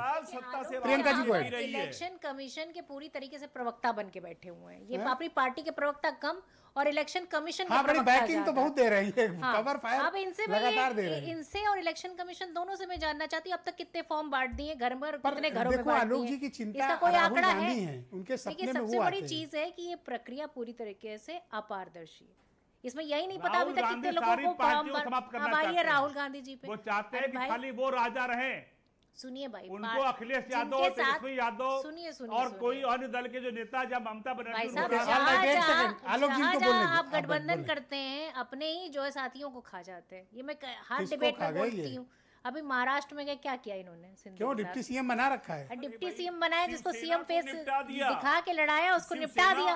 Speaker 1: Priyanka ji go ahead.
Speaker 8: Election commission के पूरी तरीके से प्रवक्ता बन के बैठे हुए हैं। ये अपनी पार्टी के प्रवक्ता कम और इलेक्शन कमीशन
Speaker 1: हाँ, बड़ी बैकिंग तो बहुत दे रही है, कवर फायर
Speaker 8: अब इनसे
Speaker 1: लगातार दे रही है।
Speaker 8: इनसे और इलेक्शन कमीशन दोनों से मैं जानना चाहती हूँ अब तक कितने फॉर्म बांट दिए, घर में कितने घरों में बांट
Speaker 1: आलोक जी की चिंता
Speaker 8: इसका कोई
Speaker 1: राहुल
Speaker 8: आंकड़ा
Speaker 1: गांधी है, उनके सपने में
Speaker 8: सबसे
Speaker 1: वो
Speaker 8: बड़ी
Speaker 1: आते हैं।
Speaker 8: चीज है कि ये प्रक्रिया पूरी तरीके से अपारदर्शी है। इसमें यही नहीं पता अभी तक कितने लोगों को फॉर्म। अब आइए राहुल गांधी जी पे।
Speaker 6: वो चाहते हैं कि खाली वो राजा रहे।
Speaker 8: सुनिए भाई,
Speaker 6: उनको अखिलेश यादव, तेजस्वी यादव और कोई अन्य दल के जो नेता जब ममता बनर्जी
Speaker 8: आप गठबंधन करते हैं अपने ही जो है साथियों को खा जाते हैं। ये मैं हर डिबेट में बोलती हूँ। अभी महाराष्ट्र में क्या किया इन्होंने?
Speaker 1: क्यों डिप्टी CM बना रखा है?
Speaker 8: डिप्टी CM बनाया, जिसको CM फेस दिखा के लड़ाया, उसको निपटा दिया।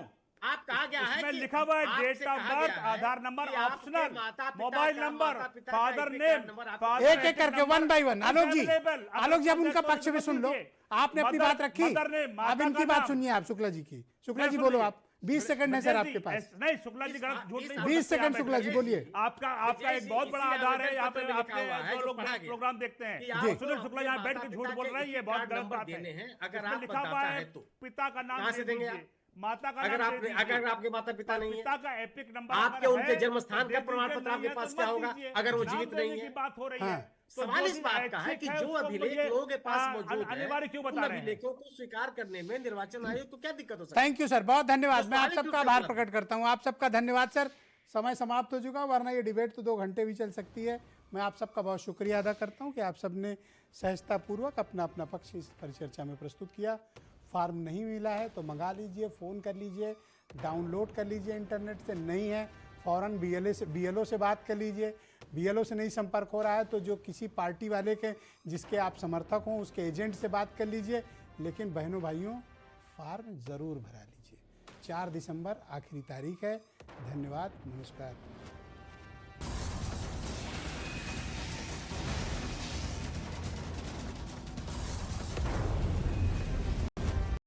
Speaker 1: धन्यवाद
Speaker 10: आप कहा गया है
Speaker 6: इसमें
Speaker 10: कि
Speaker 6: लिखा हुआ है
Speaker 10: आपसे
Speaker 6: डेट ऑफ
Speaker 10: कहा
Speaker 6: बर्थ,
Speaker 10: गया है
Speaker 6: आधार नंबर
Speaker 10: कि आपके
Speaker 6: ऑप्शनल,
Speaker 10: माता-पिता
Speaker 6: मोबाइल
Speaker 10: का,
Speaker 6: नंबर,
Speaker 10: माता-पिता का
Speaker 6: फादर
Speaker 10: एपिक
Speaker 6: नेम,
Speaker 10: नंबर आपके
Speaker 6: फादर
Speaker 1: एक एक करके वन बाय वन। आलोक जी, आलोक जी, अब उनका पक्ष भी सुन लो। आपने अपनी बात रखी, अब इनकी बात सुनिए आप शुक्ला जी की। शुक्ला जी बोलो आप, 20 सेकंड है सर आपके पास।
Speaker 6: नहीं शुक्ला जी गलत झूठ नहीं बोल
Speaker 1: 20
Speaker 6: सकते
Speaker 1: सेकंड
Speaker 6: आप
Speaker 1: शुक्ला जी बोलिए।
Speaker 6: आपका एक बहुत बड़ा आधार है, यहाँ पे
Speaker 10: लिखा
Speaker 6: आपने
Speaker 10: हुआ है,
Speaker 6: जो
Speaker 10: जो
Speaker 6: लोग
Speaker 10: पढ़ा गया
Speaker 6: प्रोग्राम देखते हैं,
Speaker 10: कि आपको
Speaker 6: सुनील शुक्ला यहाँ बैठ के
Speaker 10: अपने
Speaker 6: झूठ बोल
Speaker 10: माता-पिता
Speaker 6: रहे हैं, ये
Speaker 10: के
Speaker 6: बहुत
Speaker 10: कार्ड
Speaker 6: गलत
Speaker 10: नंबर
Speaker 6: बात है।
Speaker 10: देने हैं, अगर
Speaker 6: इसमें
Speaker 10: आप
Speaker 6: लिखा हुआ
Speaker 10: मतदाता
Speaker 6: है
Speaker 10: है तो।
Speaker 6: पिता का नाम
Speaker 10: कहाँ से
Speaker 6: दे
Speaker 10: देंगे
Speaker 6: दीजिए, माता का
Speaker 10: अगर
Speaker 6: नाम
Speaker 10: आप
Speaker 6: दे
Speaker 10: अगर
Speaker 6: दीजिए,
Speaker 10: आपके माता पिता नहीं है,
Speaker 6: पिता का एपिक नंबर
Speaker 10: आपके
Speaker 6: अगर
Speaker 10: उनके
Speaker 6: है,
Speaker 10: जन्म स्थान
Speaker 6: तो
Speaker 10: का
Speaker 6: दे
Speaker 10: प्रमाण
Speaker 6: दीजिए,
Speaker 10: पत्र
Speaker 6: नहीं
Speaker 10: आपके
Speaker 6: है
Speaker 10: पास
Speaker 6: तो
Speaker 10: क्या
Speaker 6: मत
Speaker 10: होगा
Speaker 6: दीजिए।
Speaker 10: अगर वो
Speaker 6: नाम
Speaker 10: जीवित
Speaker 6: देने
Speaker 10: नहीं
Speaker 6: की
Speaker 10: है?
Speaker 6: बात हो रही
Speaker 1: हाँ।
Speaker 6: है तो
Speaker 10: सवाल
Speaker 6: जो
Speaker 10: इस
Speaker 6: भी
Speaker 10: बात का है
Speaker 6: ऐच्छिक
Speaker 10: कि
Speaker 6: है
Speaker 10: जो
Speaker 6: उसको
Speaker 10: अभिलेख
Speaker 6: मुझे,
Speaker 10: लोगों के पास मौजूद है,
Speaker 6: अनिवार्य क्यों
Speaker 10: उन
Speaker 6: बता रहे हैं?
Speaker 10: अभिलेखों को स्वीकार करने में निर्वाचन आयोग को क्या दिक्कत हो सकती है?
Speaker 1: थैंक यू सर, बहुत धन्यवाद। मैं आप
Speaker 10: स्वाभाविक
Speaker 1: सबका
Speaker 10: रूप से
Speaker 1: आभार
Speaker 10: उपलब्ध
Speaker 1: प्रकट करता हूं। आप सबका धन्यवाद सर। समय समाप्त हो चुका, वरना ये डिबेट तो 2 घंटे भी चल सकती है। मैं आप सबका बहुत शुक्रिया अदा करता हूं कि आप सबने सहजतापूर्वक अपना अपना पक्ष इस परिचर्चा में प्रस्तुत किया। फॉर्म नहीं मिला है तो मंगा लीजिए, फ़ोन कर लीजिए, डाउनलोड कर लीजिए इंटरनेट से। नहीं है फ़ौरन BLO से बात कर लीजिए। BLO से नहीं संपर्क हो रहा है तो जो किसी पार्टी वाले के जिसके आप समर्थक हों उसके एजेंट से बात कर लीजिए। लेकिन बहनों भाइयों, फॉर्म ज़रूर भरा लीजिए। 4 दिसंबर आखिरी तारीख है। धन्यवाद, नमस्कार।